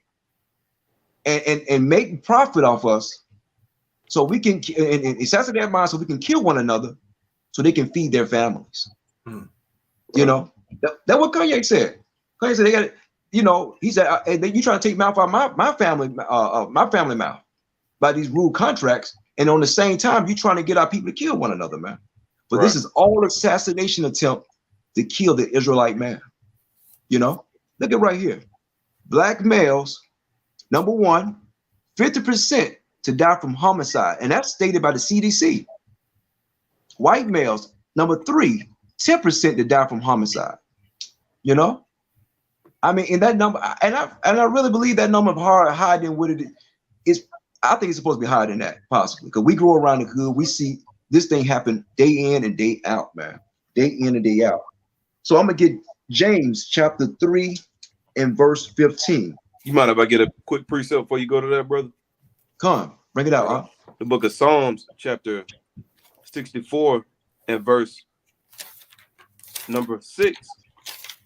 and make profit off us, so we can and assassinate their minds so we can kill one another so they can feed their families. You know, that's what Kanye said. Kanye said they got it, you know, he said, you trying to take mouth out my family mouth by these rude contracts, and on the same time you trying to get our people to kill one another, man. But this is all assassination attempt to kill the Israelite man. You know, look at right here. Black males, number 1, 50% to die from homicide. And that's stated by the CDC. White males, number 3, 10% to die from homicide. You know, I mean, in that number, and I really believe that number of higher than what it is. I think it's supposed to be higher than that, possibly, because we grow around the hood, we see this thing happen day in and day out, man. Day in and day out. So I'm gonna get James chapter 3 and verse 15. You mind if I get a quick precept before you go to that, brother? Come, bring it out. Huh? The book of Psalms, chapter 64 and verse number 6.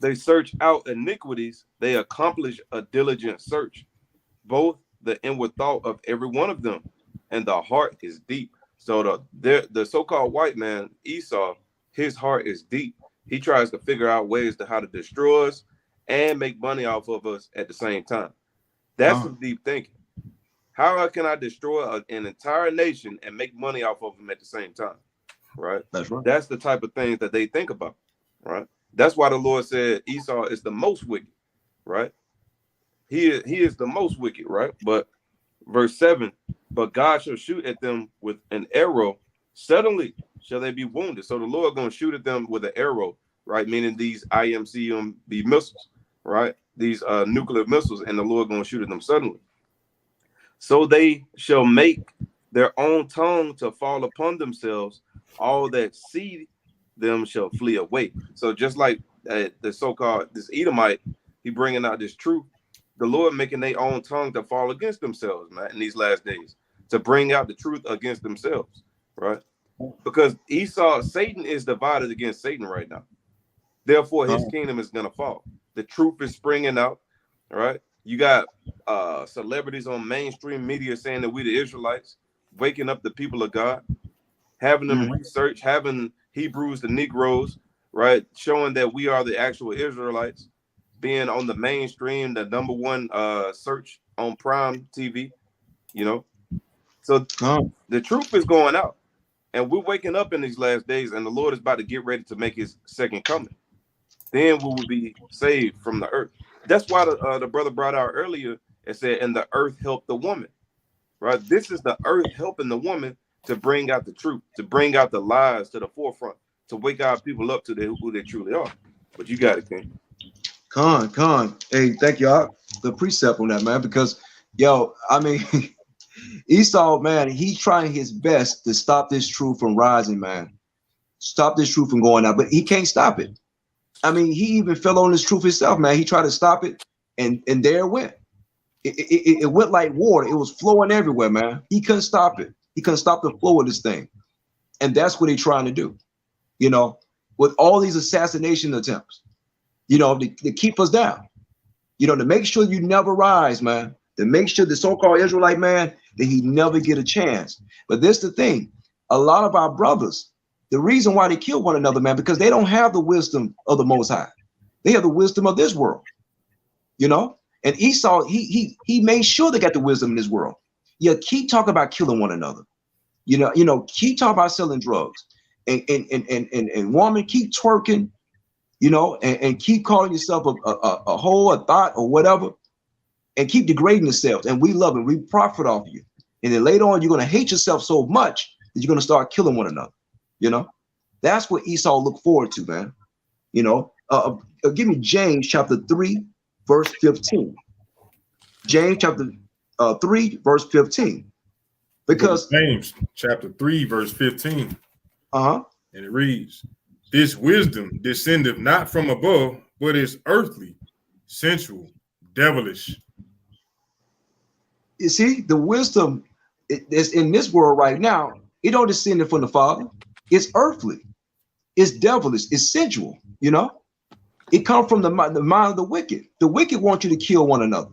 They search out iniquities, they accomplish a diligent search, both the inward thought of every one of them, and the heart is deep. So the so-called white man, Esau, his heart is deep. He tries to figure out ways to how to destroy us and make money off of us at the same time. That's some deep thinking. How can I destroy an entire nation and make money off of them at the same time? Right? That's right. That's the type of things that they think about. Right? That's why the Lord said Esau is the most wicked. Right? he is the most wicked, right? But verse 7, but God shall shoot at them with an arrow, suddenly shall they be wounded. So the Lord gonna shoot at them with an arrow, right? Meaning these IMCMB missiles, right? These nuclear missiles, and the Lord gonna shoot at them suddenly. So they shall make their own tongue to fall upon themselves. All that see them shall flee away. So just like the so-called this Edomite, he bringing out this truth. The Lord making their own tongue to fall against themselves, man, in these last days, to bring out the truth against themselves, right? Because Esau, Satan is divided against Satan right now. Therefore, his kingdom is gonna fall. The truth is springing out, right? You got celebrities on mainstream media saying that we the Israelites, waking up the people of God, having them research, having Hebrews, the Negroes, right, showing that we are the actual Israelites, being on the mainstream, the number one search on Prime TV, you know. So the truth is going out, and we're waking up in these last days, and the Lord is about to get ready to make his second coming. Then we will be saved from the earth. That's why the brother brought out earlier and said, and the earth helped the woman, right? This is the earth helping the woman to bring out the truth, to bring out the lies to the forefront, to wake our people up to who they truly are. But you got it, King. Con. Hey, thank y'all. The precept on that, man, because yo, I mean, Esau, man, he's trying his best to stop this truth from rising, man. Stop this truth from going out, but he can't stop it. I mean, he even fell on this truth himself, man. He tried to stop it, and there it went. It went like water. It was flowing everywhere, man. He couldn't stop it. He couldn't stop the flow of this thing. And that's what he's trying to do, you know, with all these assassination attempts, you know, to keep us down, you know, to make sure you never rise, man, to make sure the so-called Israelite man, that he never get a chance. But this the thing, a lot of our brothers, the reason why they kill one another, man, because they don't have the wisdom of the Most High. They have the wisdom of this world, you know. And Esau, he made sure they got the wisdom in this world. Yeah, keep talking about killing one another. You know, keep talking about selling drugs, and woman, keep twerking, you know, and keep calling yourself a hoe, a thought, or whatever, and keep degrading yourselves. And we love it. We profit off you. And then later on, you're gonna hate yourself so much that you're gonna start killing one another. You know, that's what Esau looked forward to, man. You know, give me James chapter 3, verse 15. James chapter 3, verse 15. Because James chapter 3, verse 15. And it reads, this wisdom descendeth not from above, but is earthly, sensual, devilish. You see, the wisdom is in this world right now. It don't descend from the Father. It's earthly. It's devilish. It's sensual. You know, it comes from the mind of the wicked. The wicked want you to kill one another.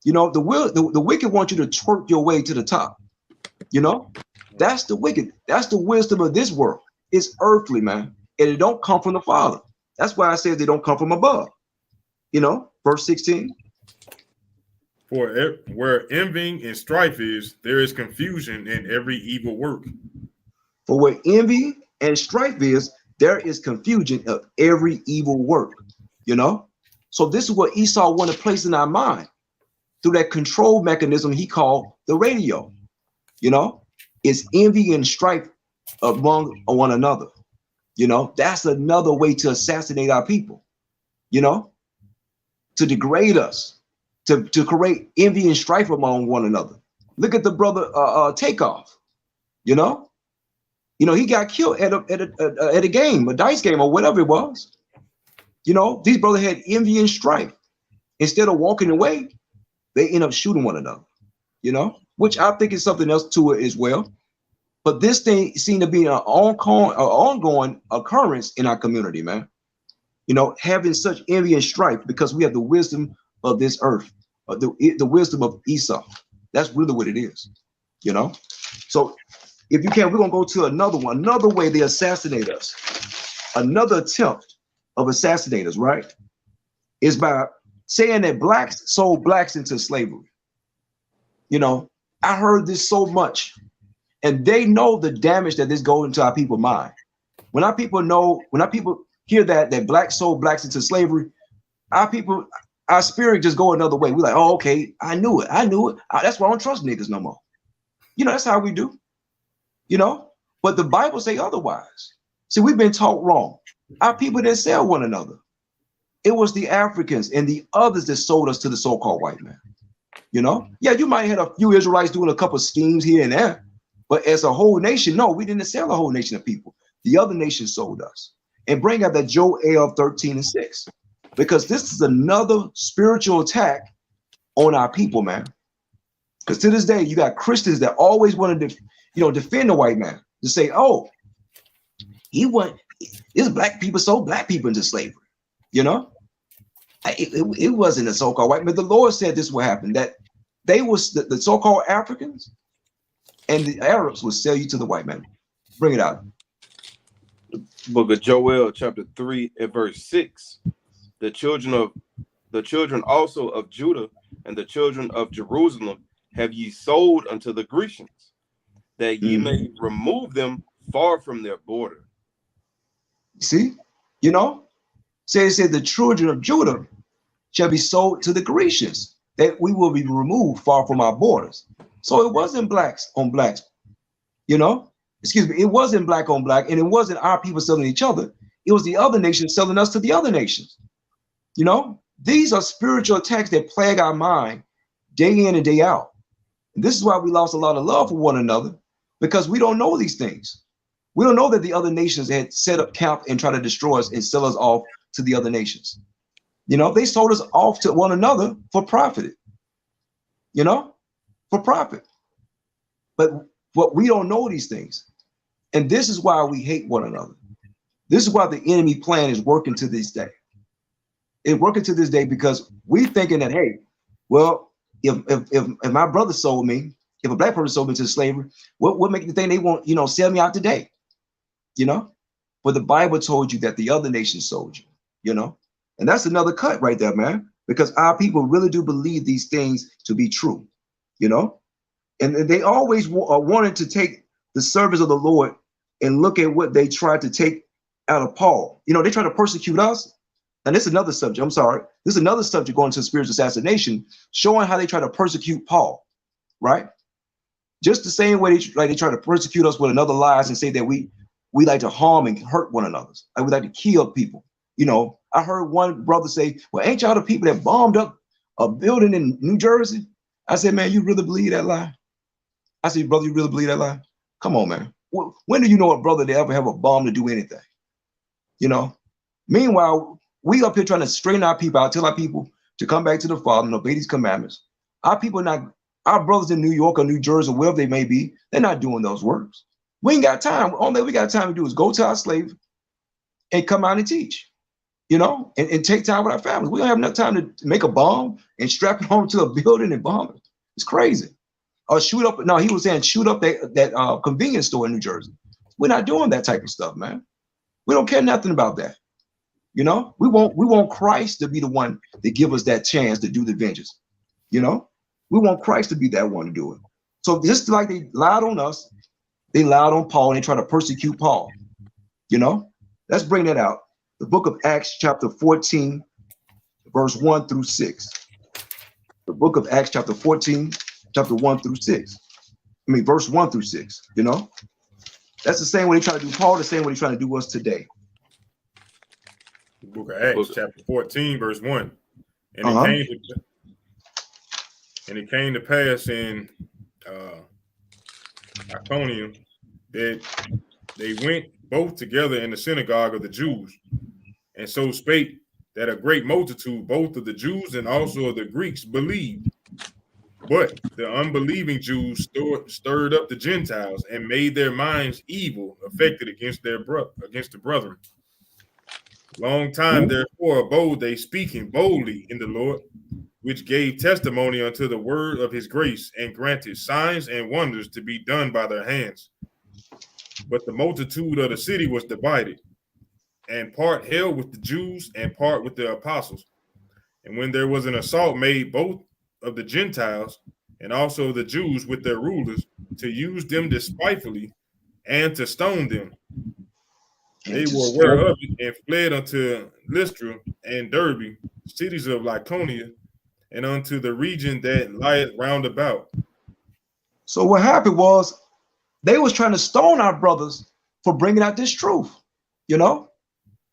You know, the wicked want you to twerk your way to the top. You know, that's the wicked. That's the wisdom of this world. It's earthly, man, and it don't come from the Father. That's why I said they don't come from above. You know, verse 16. For where envying and strife is, there is confusion in every evil work. For where envy and strife is, there is confusion of every evil work. You know, so this is what Esau wanted to place in our mind through that control mechanism he called the radio. You know, it's envy and strife among one another. You know, that's another way to assassinate our people, you know, to degrade us, to create envy and strife among one another. Look at the brother Takeoff, you know, he got killed at a game, a dice game or whatever it was. You know, these brothers had envy and strife. Instead of walking away, they end up shooting one another, you know, which I think is something else to it as well. But this thing seemed to be an ongoing occurrence in our community, man. You know, having such envy and strife because we have the wisdom of this earth, the wisdom of Esau. That's really what it is, you know. So if you can, we're going to go to another one, another way they assassinate us. Another attempt of assassinate us, right, is by saying that blacks sold blacks into slavery. You know, I heard this so much. And they know the damage that this goes into our people's mind. When our people hear that blacks sold blacks into slavery, our people, our spirit just go another way. We're like, oh, okay, I knew it. That's why I don't trust niggas no more. That's how we do. But the Bible say otherwise. See, we've been taught wrong. Our people didn't sell one another. It was the Africans and the others that sold us to the so-called white man. Yeah, you might have had a few Israelites doing a couple of schemes here and there, but as a whole nation, no, we didn't sell a whole nation of people. The other nations sold us. And bring out that Joel 13:6, because this is another spiritual attack on our people, man. Because to this day, you got Christians that always want to, defend the white man, to say, oh, his black people sold black people into slavery. It wasn't a so-called white man. The Lord said this will happen, that they was the so-called Africans and the Arabs will sell you to the white man. Bring it out. Book of Joel, chapter 3 and verse 6. The children also of Judah and the children of Jerusalem have ye sold unto the Grecians, that ye may remove them far from their border. See, it said the children of Judah shall be sold to the Grecians, that we will be removed far from our borders. So it wasn't blacks on blacks, it wasn't black on black, and it wasn't our people selling each other. It was the other nations selling us to the other nations. These are spiritual attacks that plague our mind day in and day out. And this is why we lost a lot of love for one another, because we don't know these things. We don't know that the other nations had set up camp and try to destroy us and sell us off to the other nations. They sold us off to one another for profit, for profit. But we don't know these things. And this is why we hate one another. This is why the enemy plan is working to this day. It's working to this day because we thinking that, hey, well, if my brother sold me, if a black person sold me to slavery, what make you think they won't, sell me out today? But the Bible told you that the other nations sold you, and that's another cut right there, man, because our people really do believe these things to be true, and they always wanted to take the service of the Lord and look at what they tried to take out of Paul. They try to persecute us. And this is another subject. I'm sorry. This is another subject going to spiritual assassination, showing how they try to persecute Paul, right? Just the same way they try to persecute us with another lies and say that we like to harm and hurt one another. Like we like to kill people. I heard one brother say, well, ain't y'all the people that bombed up a building in New Jersey? I said, man, you really believe that lie? I said, brother, you really believe that lie? Come on, man. When do you know a brother that ever have a bomb to do anything? Meanwhile, we up here trying to straighten our people out, tell our people to come back to the Father and obey these commandments. Our brothers in New York or New Jersey, or wherever they may be, they're not doing those works. We ain't got time. All that we got time to do is go to our slave and come out and teach, and take time with our families. We don't have enough time to make a bomb and strap it on to a building and bomb it. It's crazy. Or shoot up. No, he was saying shoot up that convenience store in New Jersey. We're not doing that type of stuff, man. We don't care nothing about that. We want Christ to be the one that give us that chance to do the vengeance. We want Christ to be that one to do it. So just like they lied on us, they lied on Paul and they try to persecute Paul. Let's bring that out. The book of Acts, chapter 14, verse 1 through 6. The book of Acts, chapter 14, chapter 1 through 6. Verse 1 through 6. That's the same way they try to do Paul, the same way they trying to do us today. The book of Acts, chapter 14, verse 1. And it came to pass in Iconium that they went both together in the synagogue of the Jews, and so spake that a great multitude, both of the Jews and also of the Greeks, believed. But the unbelieving Jews stirred up the Gentiles and made their minds evil, affected against the brethren. Long time, therefore, abode they speaking boldly in the Lord, which gave testimony unto the word of his grace, and granted signs and wonders to be done by their hands. But the multitude of the city was divided, and part held with the Jews and part with the apostles. And when there was an assault made both of the Gentiles and also the Jews with their rulers, to use them despitefully and to stone them. They were aware of it and fled unto Lystra and Derbe, cities of Lycaonia, and unto the region that lieth round about. So what happened was they was trying to stone our brothers for bringing out this truth, you know,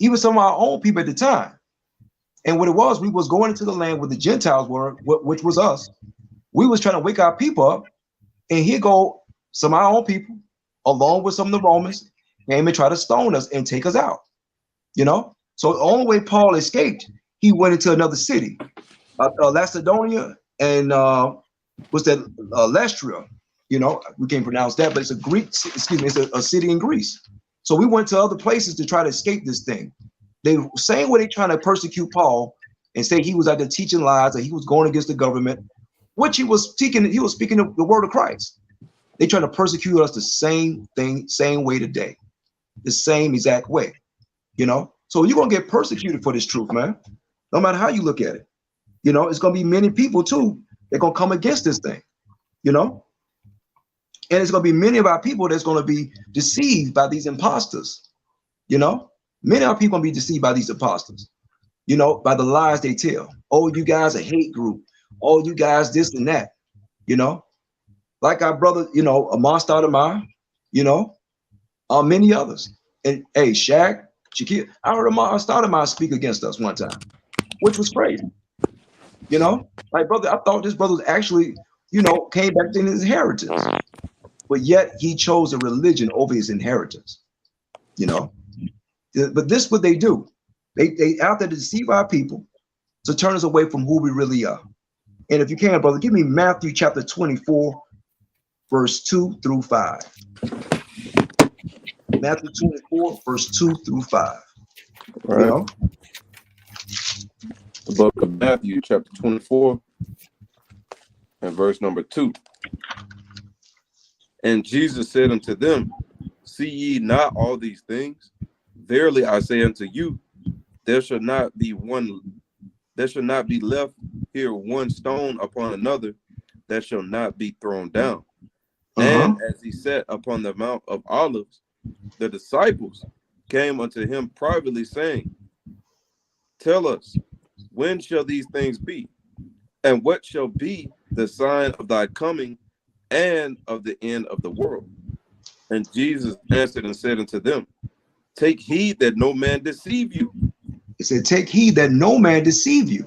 even some of our own people at the time. And what it was, we was going into the land where the Gentiles were, which was us. We was trying to wake our people up, and here go some of our own people, along with some of the Romans, came and tried to stone us and take us out, you know. So the only way Paul escaped, he went into another city, Lacedonia, and what's that, Lystria. You know, we can't pronounce that, but it's a Greek, excuse me, it's a city in Greece. So we went to other places to try to escape this thing. They same way they trying to persecute Paul and say he was out there teaching lies, that he was going against the government, which he was speaking the word of Christ. They trying to persecute us the same thing, same way today, the same exact way, you know. So you're gonna get persecuted for this truth, man. No matter how you look at it, you know, it's gonna be many people too. They're gonna come against this thing, you know. And it's going to be many of our people that's going to be deceived by these imposters, you know. Many of our people going to be deceived by these imposters, you know, by the lies they tell. Oh, you guys a hate group. Oh, you guys this and that, you know. Like our brother, you know, Amar Stoudemire, you know, many others. And hey, Shaq, Shakir, I heard Amar Stoudemire speak against us one time, which was crazy, you know. Like, brother, I thought this brother was actually, you know, came back to his inheritance. But yet he chose a religion over his inheritance, you know. But this is what they do. They out there to deceive our people to turn us away from who we really are. And if you can, brother, give me Matthew chapter 24, verse 2 through 5. Matthew 24, verse 2 through 5. Right. You know? The book of Matthew, chapter 24, and verse number 2. And Jesus said unto them, see ye not all these things? Verily I say unto you, there shall not be left here one stone upon another that shall not be thrown down. And as he sat upon the Mount of Olives, the disciples came unto him privately, saying, tell us, when shall these things be? And what shall be the sign of thy coming and of the end of the world? And Jesus answered and said unto them, take heed that no man deceive you. He said, take heed that no man deceive you.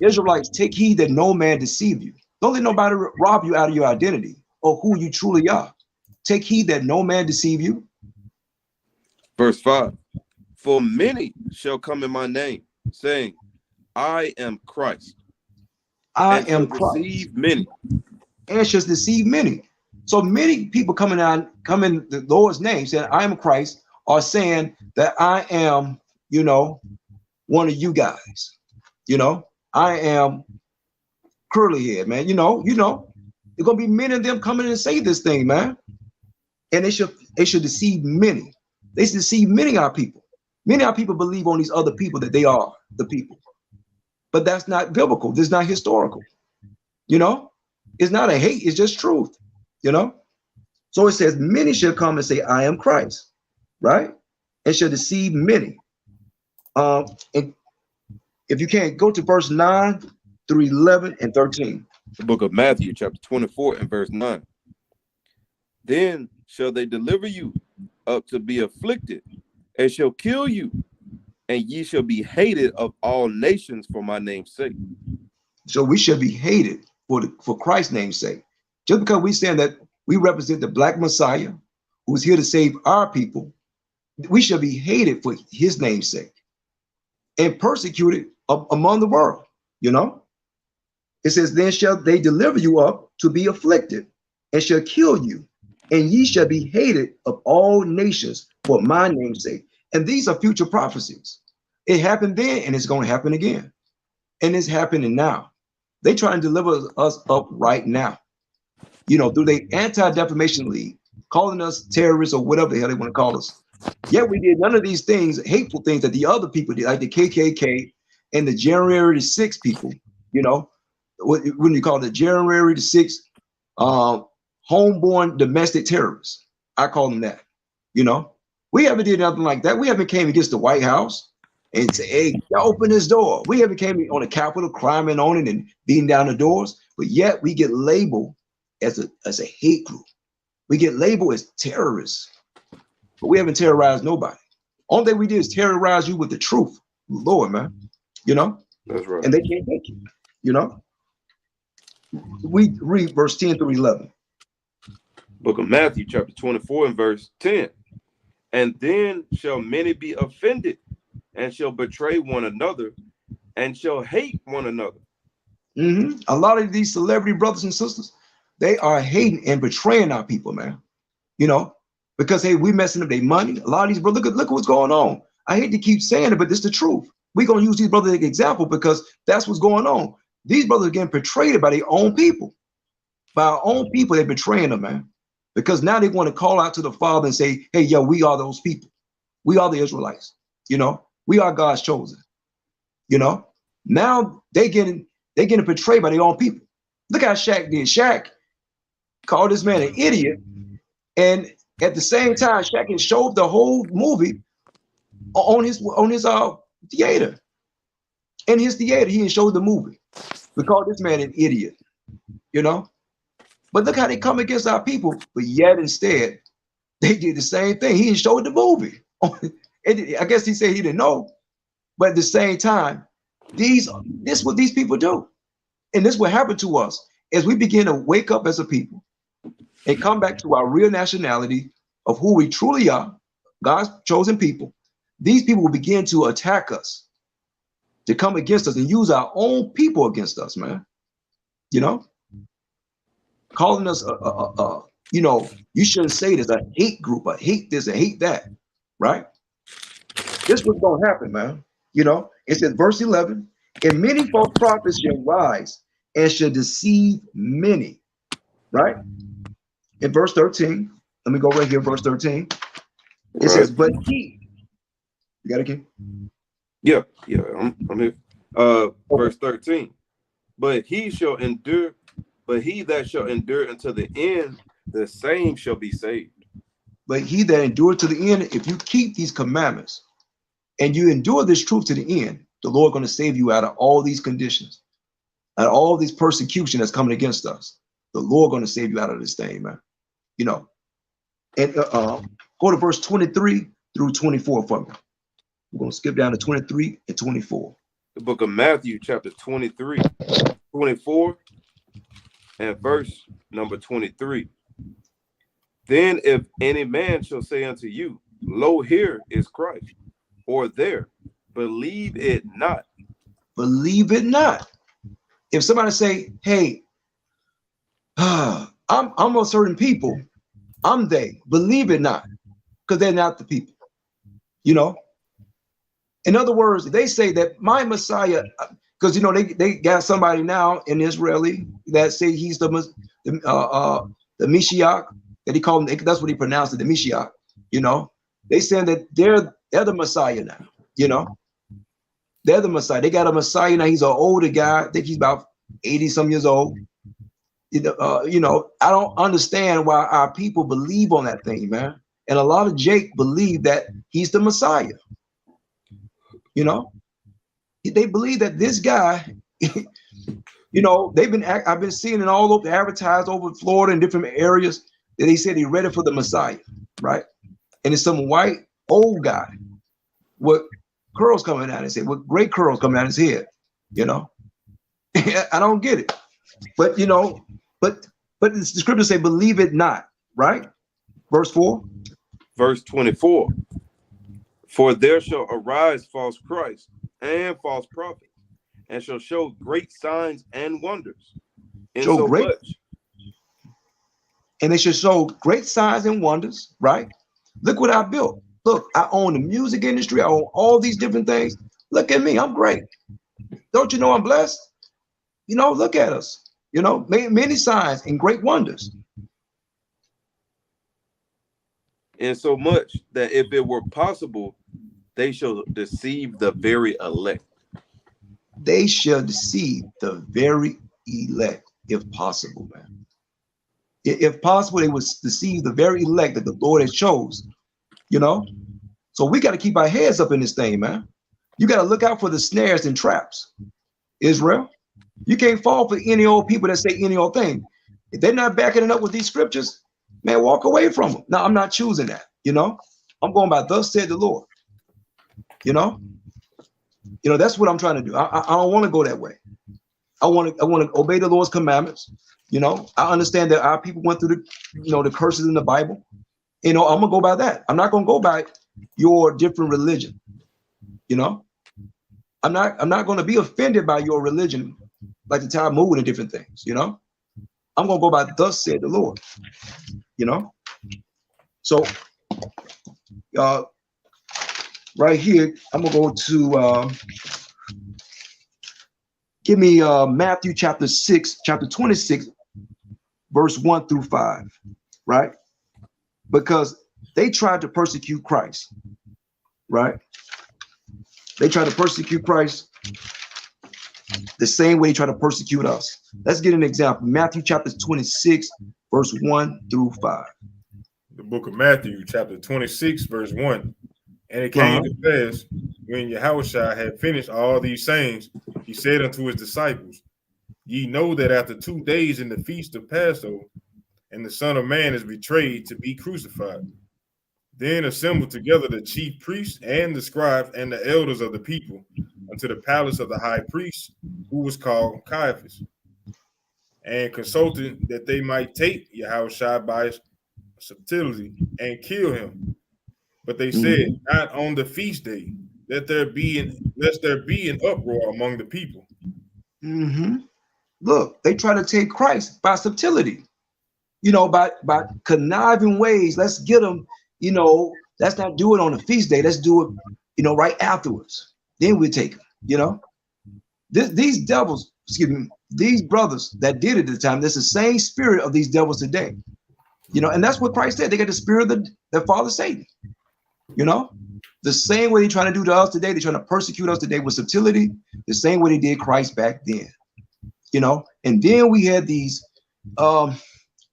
Israelites, take heed that no man deceive you. Don't let nobody rob you out of your identity or who you truly are. Take heed that no man deceive you. Verse 5, for many shall come in my name, saying, I am Christ. I am Christ. Deceive many. And shall deceive many. So many people come in the Lord's name saying, I am Christ, are saying that I am, you know, one of you guys. You know, I am curly head, man. You know, there's gonna be many of them coming and say this thing, man. And they should deceive many. They should deceive many of our people. Many of our people believe on these other people that they are the people. But that's not biblical. This is not historical. You know, it's not a hate, it's just truth, you know. So it says, many shall come and say, I am Christ, right? And shall deceive many. And if you can't, go to verse 9 through 11 and 13. The book of Matthew, chapter 24 and verse 9. Then shall they deliver you up to be afflicted, and shall kill you, and ye shall be hated of all nations for my name's sake. So we should be hated for Christ's name's sake. Just because we saying that we represent the Black Messiah who's here to save our people, we should be hated for his name's sake and persecuted among the world, you know. It says, then shall they deliver you up to be afflicted, and shall kill you, and ye shall be hated of all nations for my name's sake. And these are future prophecies. It happened then, and it's going to happen again. And it's happening now. They try and deliver us up right now, you know, through the Anti-Defamation League, calling us terrorists or whatever the hell they want to call us. Yet we did none of these things, hateful things that the other people did, like the KKK and the January the 6th people, you know, when you call it the January the 6th homeborn domestic terrorists. I call them that, you know. We haven't did nothing like that. We haven't came against the White House and say, hey, y'all open this door. We haven't came on the Capitol climbing on it and beating down the doors, but yet we get labeled as a hate group. We get labeled as terrorists, but we haven't terrorized nobody. Only thing we did is terrorize you with the truth, Lord, man. You know? That's right. And they can't take it, you know? We read verse 10 through 11. Book of Matthew, chapter 24 and verse 10. And then shall many be offended, and shall betray one another, and shall hate one another. A lot of these celebrity brothers and sisters, they are hating and betraying our people, man. You know, because hey, we messing up their money. A lot of these brothers, look at what's going on. I hate to keep saying it, but it's the truth. We're gonna use these brothers as an example because that's what's going on. These brothers are getting betrayed by their own people. By our own people, they're betraying them, man. Because now they want to call out to the Father and say, hey, yo, we are those people. We are the Israelites. You know, we are God's chosen. You know, now they're getting betrayed by their own people. Look how Shaq did. Shaq called this man an idiot. And at the same time, Shaq can show the whole movie on his theater. In his theater, he showed the movie. We called this man an idiot, you know? But look how they come against our people, but yet instead, they did the same thing. He showed the movie. I guess he said he didn't know, but at the same time, this is what these people do. And this will happen to us as we begin to wake up as a people and come back to our real nationality of who we truly are, God's chosen people. These people will begin to attack us, to come against us and use our own people against us, man. You know? Calling us, you know, you shouldn't say this, a hate group, I hate this, I hate that, right? This was going to happen, man. You know, it says, verse 11, and many false prophets shall rise and shall deceive many, right? In verse 13, let me go right here, verse 13. It says, but he, you got it, King? Yeah, I'm here. Verse 13, but he shall endure. But he that shall endure until the end, the same shall be saved. But he that endured to the end, if you keep these commandments and you endure this truth to the end, the Lord going to save you out of all these conditions, out of all these persecution that's coming against us. The Lord going to save you out of this thing, man. You know, and go to verse 23 through 24 for me. We're going to skip down to 23 and 24. The book of Matthew, chapter 23, 24. And verse number 23. Then if any man shall say unto you, lo, here is Christ, or there, believe it not. Believe it not. If somebody say, hey, I'm a certain people, I'm they, believe it not, because they're not the people. You know? In other words, they say that my Messiah, because you know they got somebody now in Israeli that say he's the Mashiach, that he called him, that's what he pronounced it, the Mashiach. You know, they saying that they're the Messiah now. You know, they're the Messiah. They got a Messiah now. He's an older guy. I think he's about 80 some years old. You know, I don't understand why our people believe on that thing, man. And a lot of Jake believe that he's the Messiah. You know. They believe that this guy, you know, I've been seeing it all over, advertised over Florida and different areas that they said he ready for the Messiah, right? And it's some white old guy with curls coming out his head, with great curls coming out his head, you know. I don't get it, but you know, but the scriptures say, believe it not, right? Verse 4, verse 24. For there shall arise false Christ and false prophets, and shall show great signs and wonders. And they should show great signs and wonders, right? Look what I built. Look, I own the music industry. I own all these different things. Look at me. I'm great. Don't you know I'm blessed? You know, look at us. You know, many signs and great wonders. And so much that if it were possible, they shall deceive the very elect. They shall deceive the very elect, if possible, man. If possible, they would deceive the very elect that the Lord has chose, you know. So we got to keep our heads up in this thing, man. You got to look out for the snares and traps, Israel. You can't fall for any old people that say any old thing. If they're not backing it up with these scriptures, man, walk away from them. Now, I'm not choosing that, you know. I'm going by thus said the Lord, you know. That's what I'm trying to do. I don't want to go that way. I want to obey the Lord's commandments. You know, I understand that our people went through the curses in the Bible. I'm gonna go by that. I'm not gonna go by your different religion. You know, I'm not gonna be offended by your religion, like the Talmud and different things. You know, I'm gonna go by thus said the Lord. You know, so right here, I'm gonna go to give me Matthew chapter 26, verse 1 through 5, right? Because they tried to persecute Christ, right? They tried to persecute Christ the same way they try to persecute us. Let's get an example. Matthew chapter 26, verse 1 through 5. The book of Matthew, chapter 26, verse 1. And it came to pass, when Yahushua had finished all these sayings, he said unto his disciples, Ye know that after 2 days in the feast of Passover, and the Son of Man is betrayed to be crucified. Then assembled together the chief priests and the scribes and the elders of the people unto the palace of the high priest, who was called Caiaphas, and consulted that they might take Yahushua by subtlety and kill him. But they said, Not on the feast day, lest there be an uproar among the people. Look, they try to take Christ by subtlety. By conniving ways. Let's get them, let's not do it on the feast day. Let's do it, right afterwards. Then we take them, These devils, these brothers that did it at the time, there's the same spirit of these devils today. And that's what Christ said. They got the spirit of their father Satan. The same way they're trying to do to us today, they're trying to persecute us today with subtlety, the same way they did Christ back then. And then we had these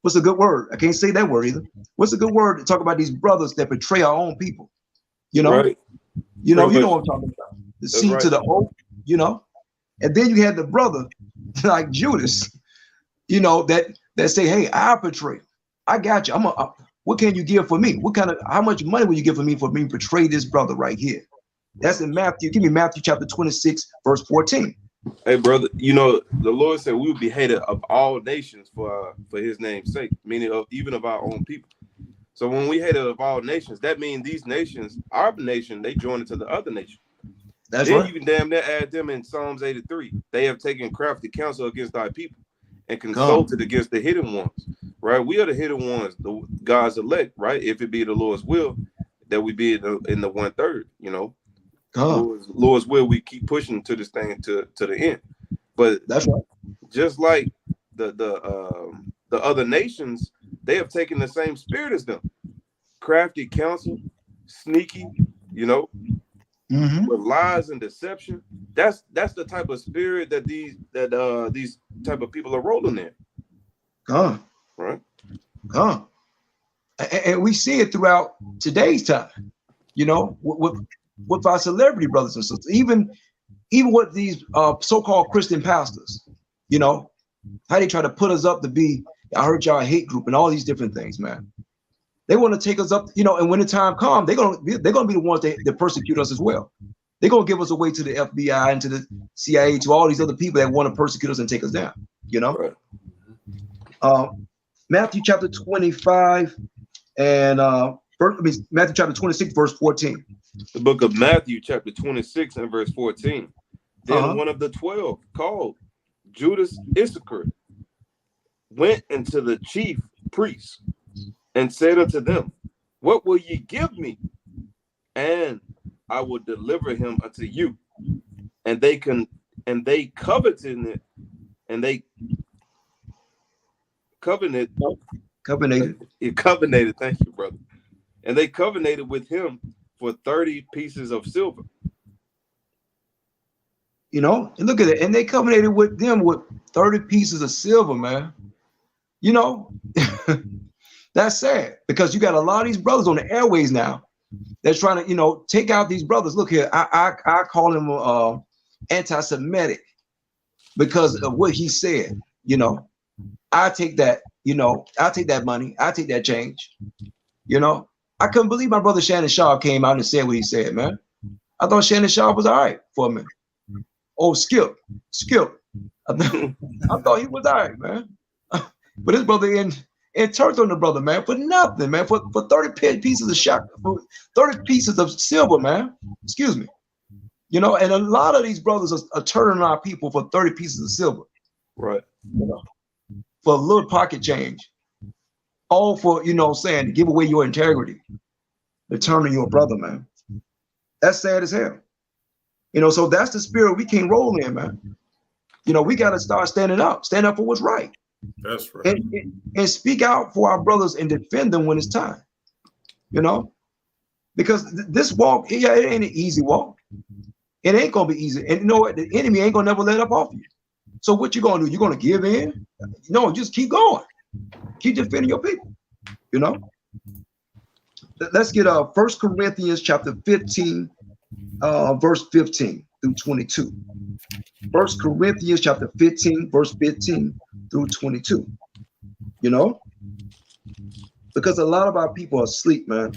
what's a good word? I can't say that word either. What's a good word to talk about these brothers that betray our own people? Right. You know what I'm talking about. The seed to the oak, And then you had the brother like Judas, that say, hey, I'll betray him. I got you. What can you give for me? How much money will you give for me to betray this brother right here? That's in Matthew. Give me Matthew chapter 26, verse 14. Hey, brother, the Lord said we will be hated of all nations for his name's sake, meaning even of our own people. So when we hated of all nations, that means these nations, our nation, they join into the other nation. That's then right. You can damn near add them in Psalms 83. They have taken crafty counsel against thy people and consulted against the hidden ones, right? We are the hidden ones, the God's elect, right? If it be the Lord's will, that we be in the 1/3, Lord's will, we keep pushing to this thing to the end. But that's right. Just like the other nations, they have taken the same spirit as them. Crafty counsel, sneaky, with lies and deception. That's the type of spirit that these type of people are rolling in. Right. And we see it throughout today's time, with our celebrity brothers and sisters, even with these so-called Christian pastors, how they try to put us up to be, I heard y'all hate group and all these different things, man. They want to take us up, and when the time comes, they're gonna be the ones that persecute us as well. They're gonna give us away to the FBI and to the CIA, to all these other people that want to persecute us and take us down, Right. Matthew chapter 25 and Matthew chapter 26, verse 14. The book of Matthew, chapter 26 and verse 14. Then one of the 12, called Judas Iscariot, went into the chief priests and said unto them, What will ye give me? And I will deliver him unto you. And they coveted it, and they covenanted. Thank you, brother. And they covenanted with him for 30 pieces of silver. And look at it. And they covenanted with them with 30 pieces of silver, man. That's sad, because you got a lot of these brothers on the airways now that's trying to, take out these brothers. Look here, I call him anti-Semitic because of what he said. I take that, I take that money, I take that change. I couldn't believe my brother Shannon Sharp came out and said what he said, man. I thought Shannon Sharp was all right for a minute. Oh, Skip. I thought he was all right, man. But his brother and turned on the brother, man, for nothing, man, for 30 pieces of for 30 pieces of silver, man. Excuse me. And a lot of these brothers are turning on our people for 30 pieces of silver. Right. For a little pocket change. All for, saying to give away your integrity. They're turning your brother, man. That's sad as hell. So that's the spirit we can't roll in, man. We got to start standing up for what's right. That's right. And speak out for our brothers and defend them when it's time. Because this walk, it ain't an easy walk. It ain't gonna be easy. And you know what? The enemy ain't gonna never let up off you. So what you gonna do? You're gonna give in? No, just keep going. Keep defending your people. Let's get 1 Corinthians chapter 15, verse 15 through 22. 1 Corinthians chapter 15, verse 15 through 22. Because a lot of our people are asleep, man.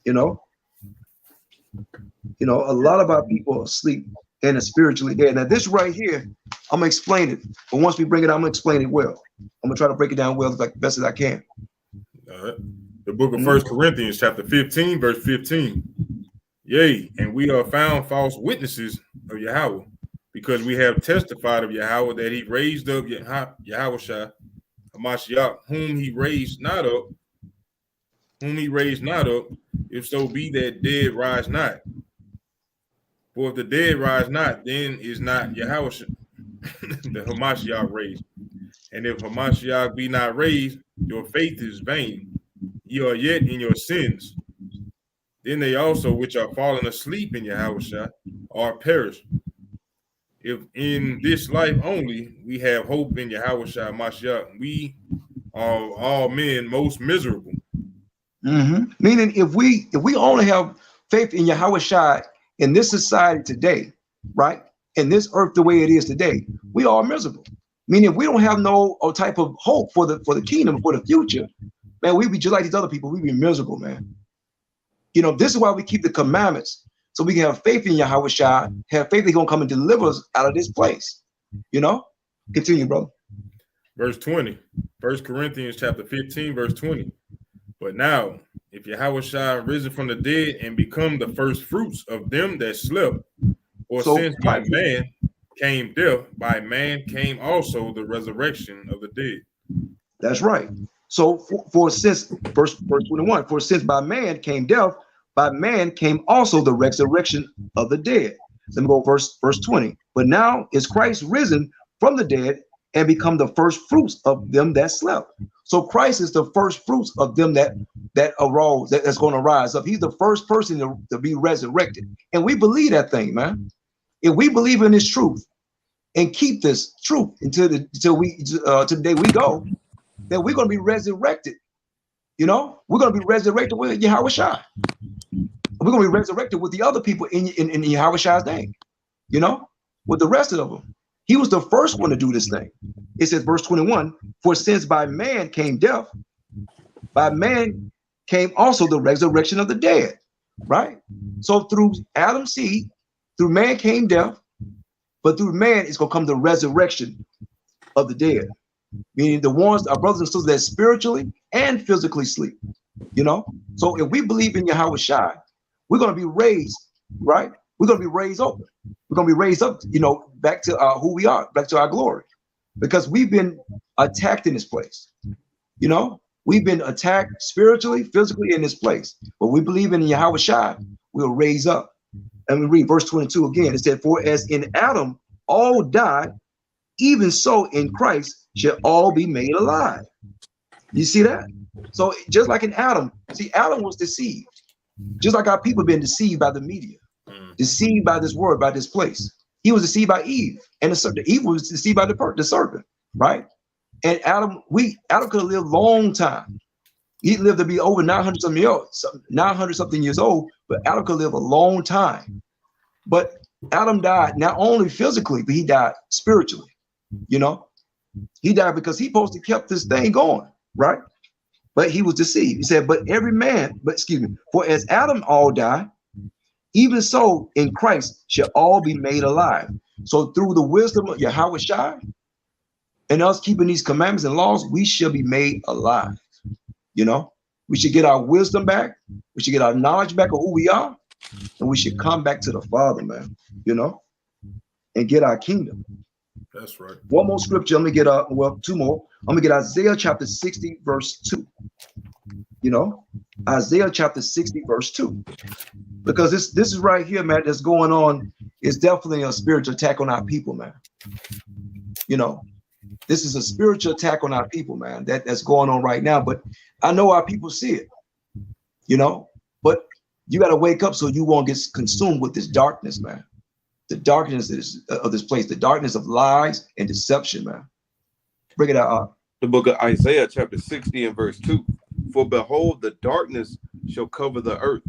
A lot of our people are asleep and are spiritually dead. Now, this right here, I'm gonna explain it. But once we bring it out, I'm gonna explain it well. I'm gonna try to break it down well, like best as I can. All right. The book of 1 Corinthians, chapter 15, verse 15. Yea, and we are found false witnesses of Yahweh, because we have testified of Yahweh that he raised up Yahushua Hamashiach, whom he raised not up, if so be that dead rise not. For if the dead rise not, then is not Yahushua the Hamashiach raised. And if Hamashiach be not raised, your faith is vain. Ye are yet in your sins. Then they also which are fallen asleep in Yahushua are perished. If in this life only we have hope in Yahushua Hamashiach, we are all men most miserable. Meaning, if we only have faith in Yahushua in this society today, right, in this earth the way it is today, we are miserable. Meaning, if we don't have no type of hope for the kingdom, for the future, man, we be just like these other people. We be miserable, man. This is why we keep the commandments, so we can have faith in Yahushua, have faith He's gonna come and deliver us out of this place. Continue, brother. Verse 20, 1 Corinthians chapter 15, verse 20. But now, if Yahushua risen from the dead and become the first fruits of them that slept, or since by man came death, by man came also the resurrection of the dead. That's right. So for since verse 21, for since by man came death, by man came also the resurrection of the dead. Let me go verse 20. But now is Christ risen from the dead and become the first fruits of them that slept. So Christ is the first fruits of them that arose, that's going to rise up. He's the first person to be resurrected. And we believe that thing, man. If we believe in this truth and keep this truth until the day we go, then we're going to be resurrected. We're going to be resurrected with Yahushua. We're going to be resurrected with the other people in Yahushua's name, with the rest of them. He was the first one to do this thing. It says, verse 21, for since by man came death, by man came also the resurrection of the dead, right? So through Adam's seed, through man came death, but through man is going to come the resurrection of the dead, meaning the ones, our brothers and sisters that spiritually and physically sleep, So if we believe in Yahushua, we're going to be raised, right? We're going to be raised up. We're going to be raised up, back to who we are, back to our glory, because we've been attacked in this place. We've been attacked spiritually, physically in this place, but we believe in Yahushua, we'll raise up. And we read verse 22 again. It said, for as in Adam all died, even so in Christ shall all be made alive. You see that? So just like in Adam, Adam was deceived. Just like our people have been deceived by the media, deceived by this word, by this place. He was deceived by Eve, and the Eve was deceived by the serpent, right? And Adam could have lived a long time, He lived to be over 900 something years old, but Adam could live a long time. But Adam died not only physically, but he died spiritually. You know, he died because he supposed to kept this thing going, right? But he was deceived. He said, for as Adam all died, even so in Christ shall all be made alive. So through the wisdom of Yahweh Shai and us keeping these commandments and laws, we shall be made alive. You know, we should get our wisdom back. We should get our knowledge back of who we are. And we should come back to the Father, man, you know, and get our kingdom. That's right. One more scripture. Let me get two more. I'm gonna get Isaiah chapter 60, verse 2. You know, Isaiah chapter 60, verse 2. Because this is right here, man, that's going on. Is definitely a spiritual attack on our people, man. You know, this is a spiritual attack on our people, man, that's going on right now. But I know our people see it, you know, but you got to wake up so you won't get consumed with this darkness, man. The darkness of this place, the darkness of lies and deception, man. Bring it out. The book of Isaiah chapter 60 and verse 2. For behold, the darkness shall cover the earth,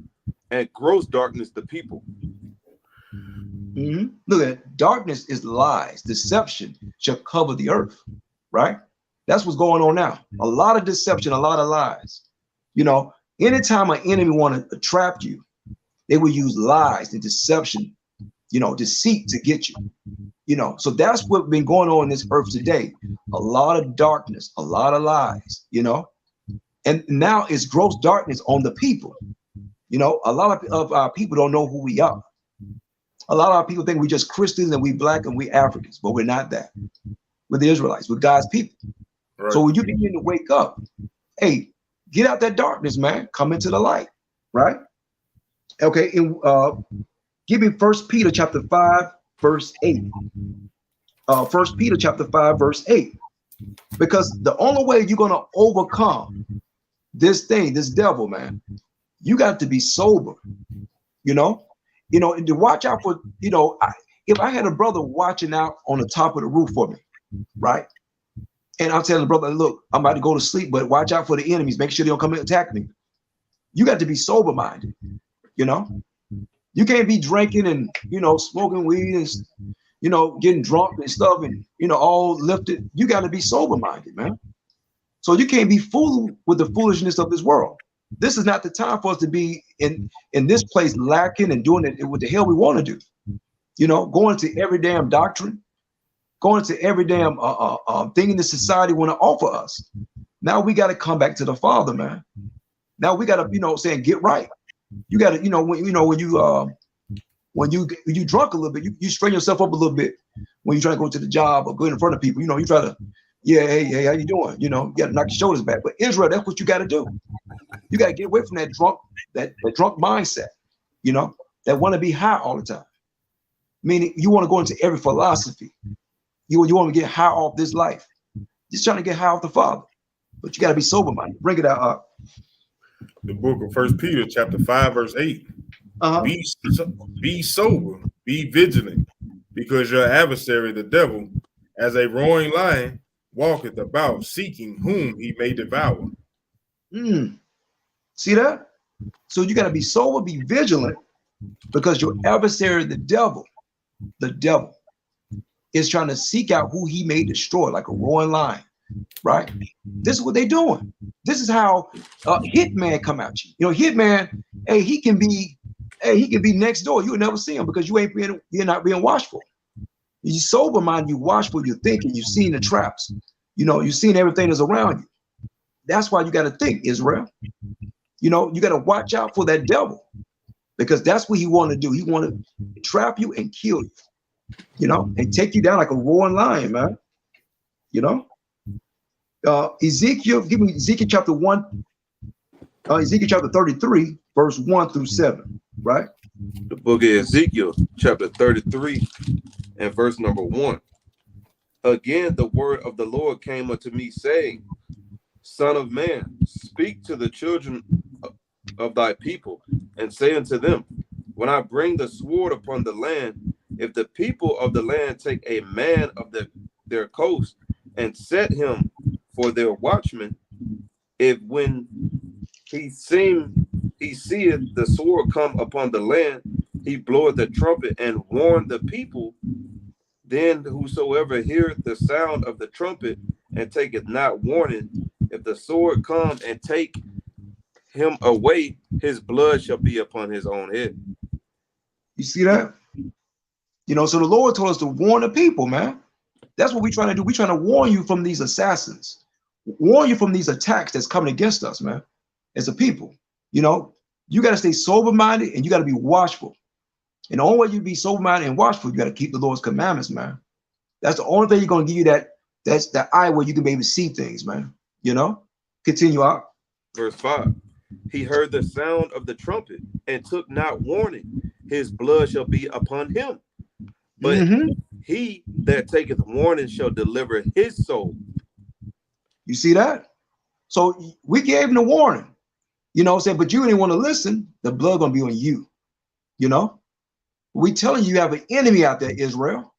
and gross darkness the people. Mm-hmm. Look at it. Darkness is lies. Deception shall cover the earth, right? That's what's going on now. A lot of deception, a lot of lies. You know, anytime an enemy want to trap you, they will use lies and deception, you know, deceit to get you. You know, so that's what's been going on in this earth today. A lot of darkness, a lot of lies, you know, and now it's gross darkness on the people. You know, a lot of our people don't know who we are. A lot of our people think we just Christians and we black and we Africans, but we're not that. We're the Israelites, we're God's people. Right. So when you begin to wake up, hey, get out that darkness, man. Come into the light, right? Okay, and give me 1 Peter chapter 5, verse 8. 1 Peter chapter 5, verse 8. Because the only way you're going to overcome this thing, this devil, man, you got to be sober, you know, and to watch out for, you know, if I had a brother watching out on the top of the roof for me, right? And I'm telling the brother, look, I'm about to go to sleep, but watch out for the enemies. Make sure they don't come and attack me. You got to be sober minded, you know. You can't be drinking and, you know, smoking weed and, you know, getting drunk and stuff and, you know, all lifted. You got to be sober minded, man. So you can't be fooled with the foolishness of this world. This is not the time for us to be in this place lacking and doing it what the hell we want to do. You know, going to every damn doctrine, going to every damn thing in the society want to offer us. Now we got to come back to the Father, man. Now we got to, you know, saying get right. You got to, you know, when you drunk a little bit, you strain yourself up a little bit when you try to go to the job or go in front of people. You know, you try to, yeah, hey, how you doing? You know, you got to knock your shoulders back. But Israel, that's what you got to do. You got to get away from that drunk mindset, you know, that want to be high all the time. Meaning you want to go into every philosophy. You want to get high off this life. Just trying to get high off the Father. But you got to be sober minded. Bring it out. The book of 1 Peter chapter 5, verse 8. Be sober, be vigilant, because your adversary, the devil, as a roaring lion, walketh about, seeking whom he may devour. See that? So you got to be sober, be vigilant, because your adversary, the devil, is trying to seek out who he may destroy, like a roaring lion, right? This is what they're doing. This is how hitman come at you. You know, hitman, hey, he can be next door. You'll never see him because you're not being watchful. You sober mind, you watchful, you're thinking, you've seen the traps. You know, you've seen everything that's around you. That's why you got to think, Israel. You know, you got to watch out for that devil because that's what he want to do. He want to trap you and kill you, you know, and take you down like a roaring lion, man. You know, Ezekiel, give me Ezekiel chapter 1, Ezekiel chapter 33, verse 1 through 7, right? The book of Ezekiel chapter 33 and verse number 1. Again, the word of the Lord came unto me, saying, Son of man, speak to the children of thy people, and say unto them, when I bring the sword upon the land, if the people of the land take a man of their coast and set him for their watchman, if when he seeth the sword come upon the land, he bloweth the trumpet and warn the people. Then whosoever heareth the sound of the trumpet and taketh not warning, if the sword come and take him away, his blood shall be upon his own head. You see that? You know, so the Lord told us to warn the people, man. That's what we're trying to do. We're trying to warn you from these assassins, warn you from these attacks that's coming against us, man, as a people. You know, you got to stay sober-minded and you got to be watchful. And the only way you be sober-minded and watchful, you got to keep the Lord's commandments, man. That's the only thing you're going to give you that's the eye where you can be able to see things, man. You know? Continue out. Verse 5. He heard the sound of the trumpet and took not warning. His blood shall be upon him. But he that taketh warning shall deliver his soul. You see that? So we gave him the warning. You know what I'm saying? But you didn't want to listen. The blood going to be on you. You know? We telling you have an enemy out there, Israel.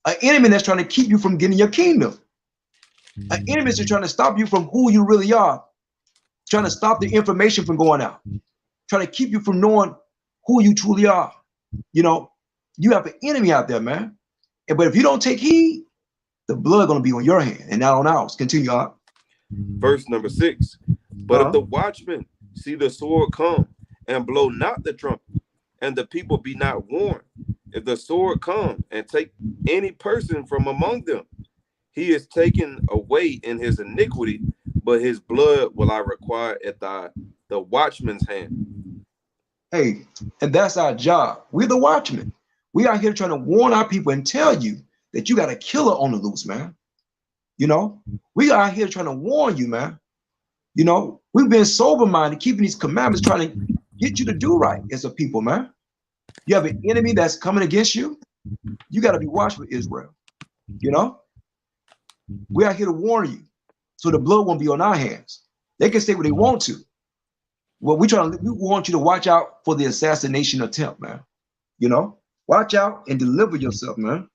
An enemy that's trying to keep you from getting your kingdom. An enemy that's trying to stop you from who you really are. Trying to stop the information from going out. Trying to keep you from knowing who you truly are. You know, you have an enemy out there, man. But if you don't take heed, the blood going to be on your hand and not on ours. Continue on. Verse number 6. But if the watchmen see the sword come and blow not the trumpet, and the people be not warned, if the sword come and take any person from among them, he is taken away in his iniquity, but his blood will I require at the watchman's hand. Hey, and that's our job. We're the watchmen. We are here trying to warn our people and tell you that you got a killer on the loose, man. You know, we are here trying to warn you, man. You know, we've been sober-minded, keeping these commandments, trying to get you to do right as a people, man. You have an enemy that's coming against you. You got to be watchful, Israel. You know, we are here to warn you, so the blood won't be on our hands. They can say what they want to. Well, we want you to watch out for the assassination attempt, man. You know, watch out and deliver yourself, man.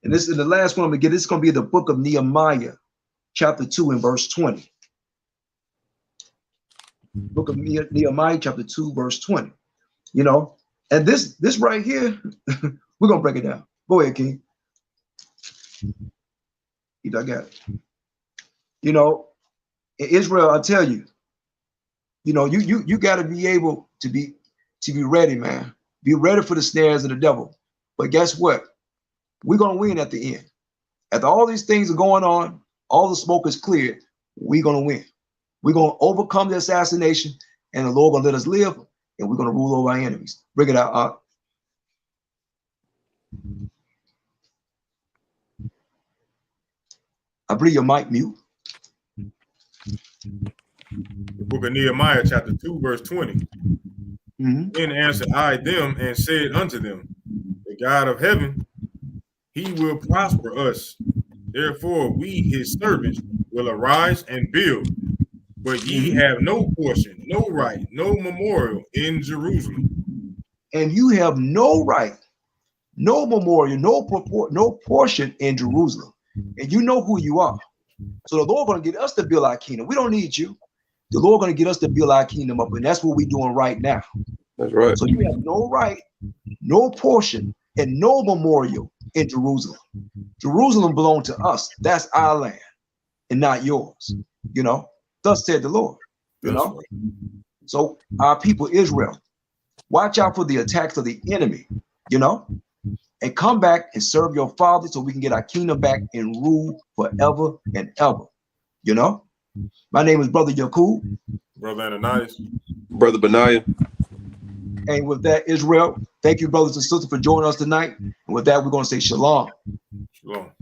And this is the last one I'm gonna get. This is gonna be the book of Nehemiah, chapter 2 and verse 20. Book of Nehemiah, chapter 2, verse 20. You know, and this right here, we're gonna break it down. Go ahead, King. I got it. You know, in Israel, I tell you, you know, you got to be able to be ready, man. Be ready for the snares of the devil. But guess what? We're gonna win at the end. After all these things are going on, all the smoke is cleared. We're gonna win. We're gonna overcome the assassination, and the Lord gonna let us live, and we're gonna rule over our enemies. Bring it out. I believe your mic mute. The book of Nehemiah, chapter 2, verse 20. Then answered I them and said unto them, the God of heaven, he will prosper us. Therefore we, his servants, will arise and build. But ye have no portion, no right, no memorial in Jerusalem. And you have no right, no memorial, no portion in Jerusalem. And you know who you are. So the Lord going to get us to build our kingdom. We don't need you. The Lord going to get us to build our kingdom up. And that's what we're doing right now. That's right. So you have no right, no portion, and no memorial in Jerusalem. Jerusalem belongs to us. That's our land and not yours. You know, thus said the Lord. You know, so our people, Israel, watch out for the attacks of the enemy, you know, and come back and serve your Father so we can get our kingdom back and rule forever and ever. You know, my name is Brother Yakub. Brother Ananias. Brother Benaiah. And with that, Israel, thank you, brothers and sisters, for joining us tonight. And with that, we're going to say shalom. Shalom.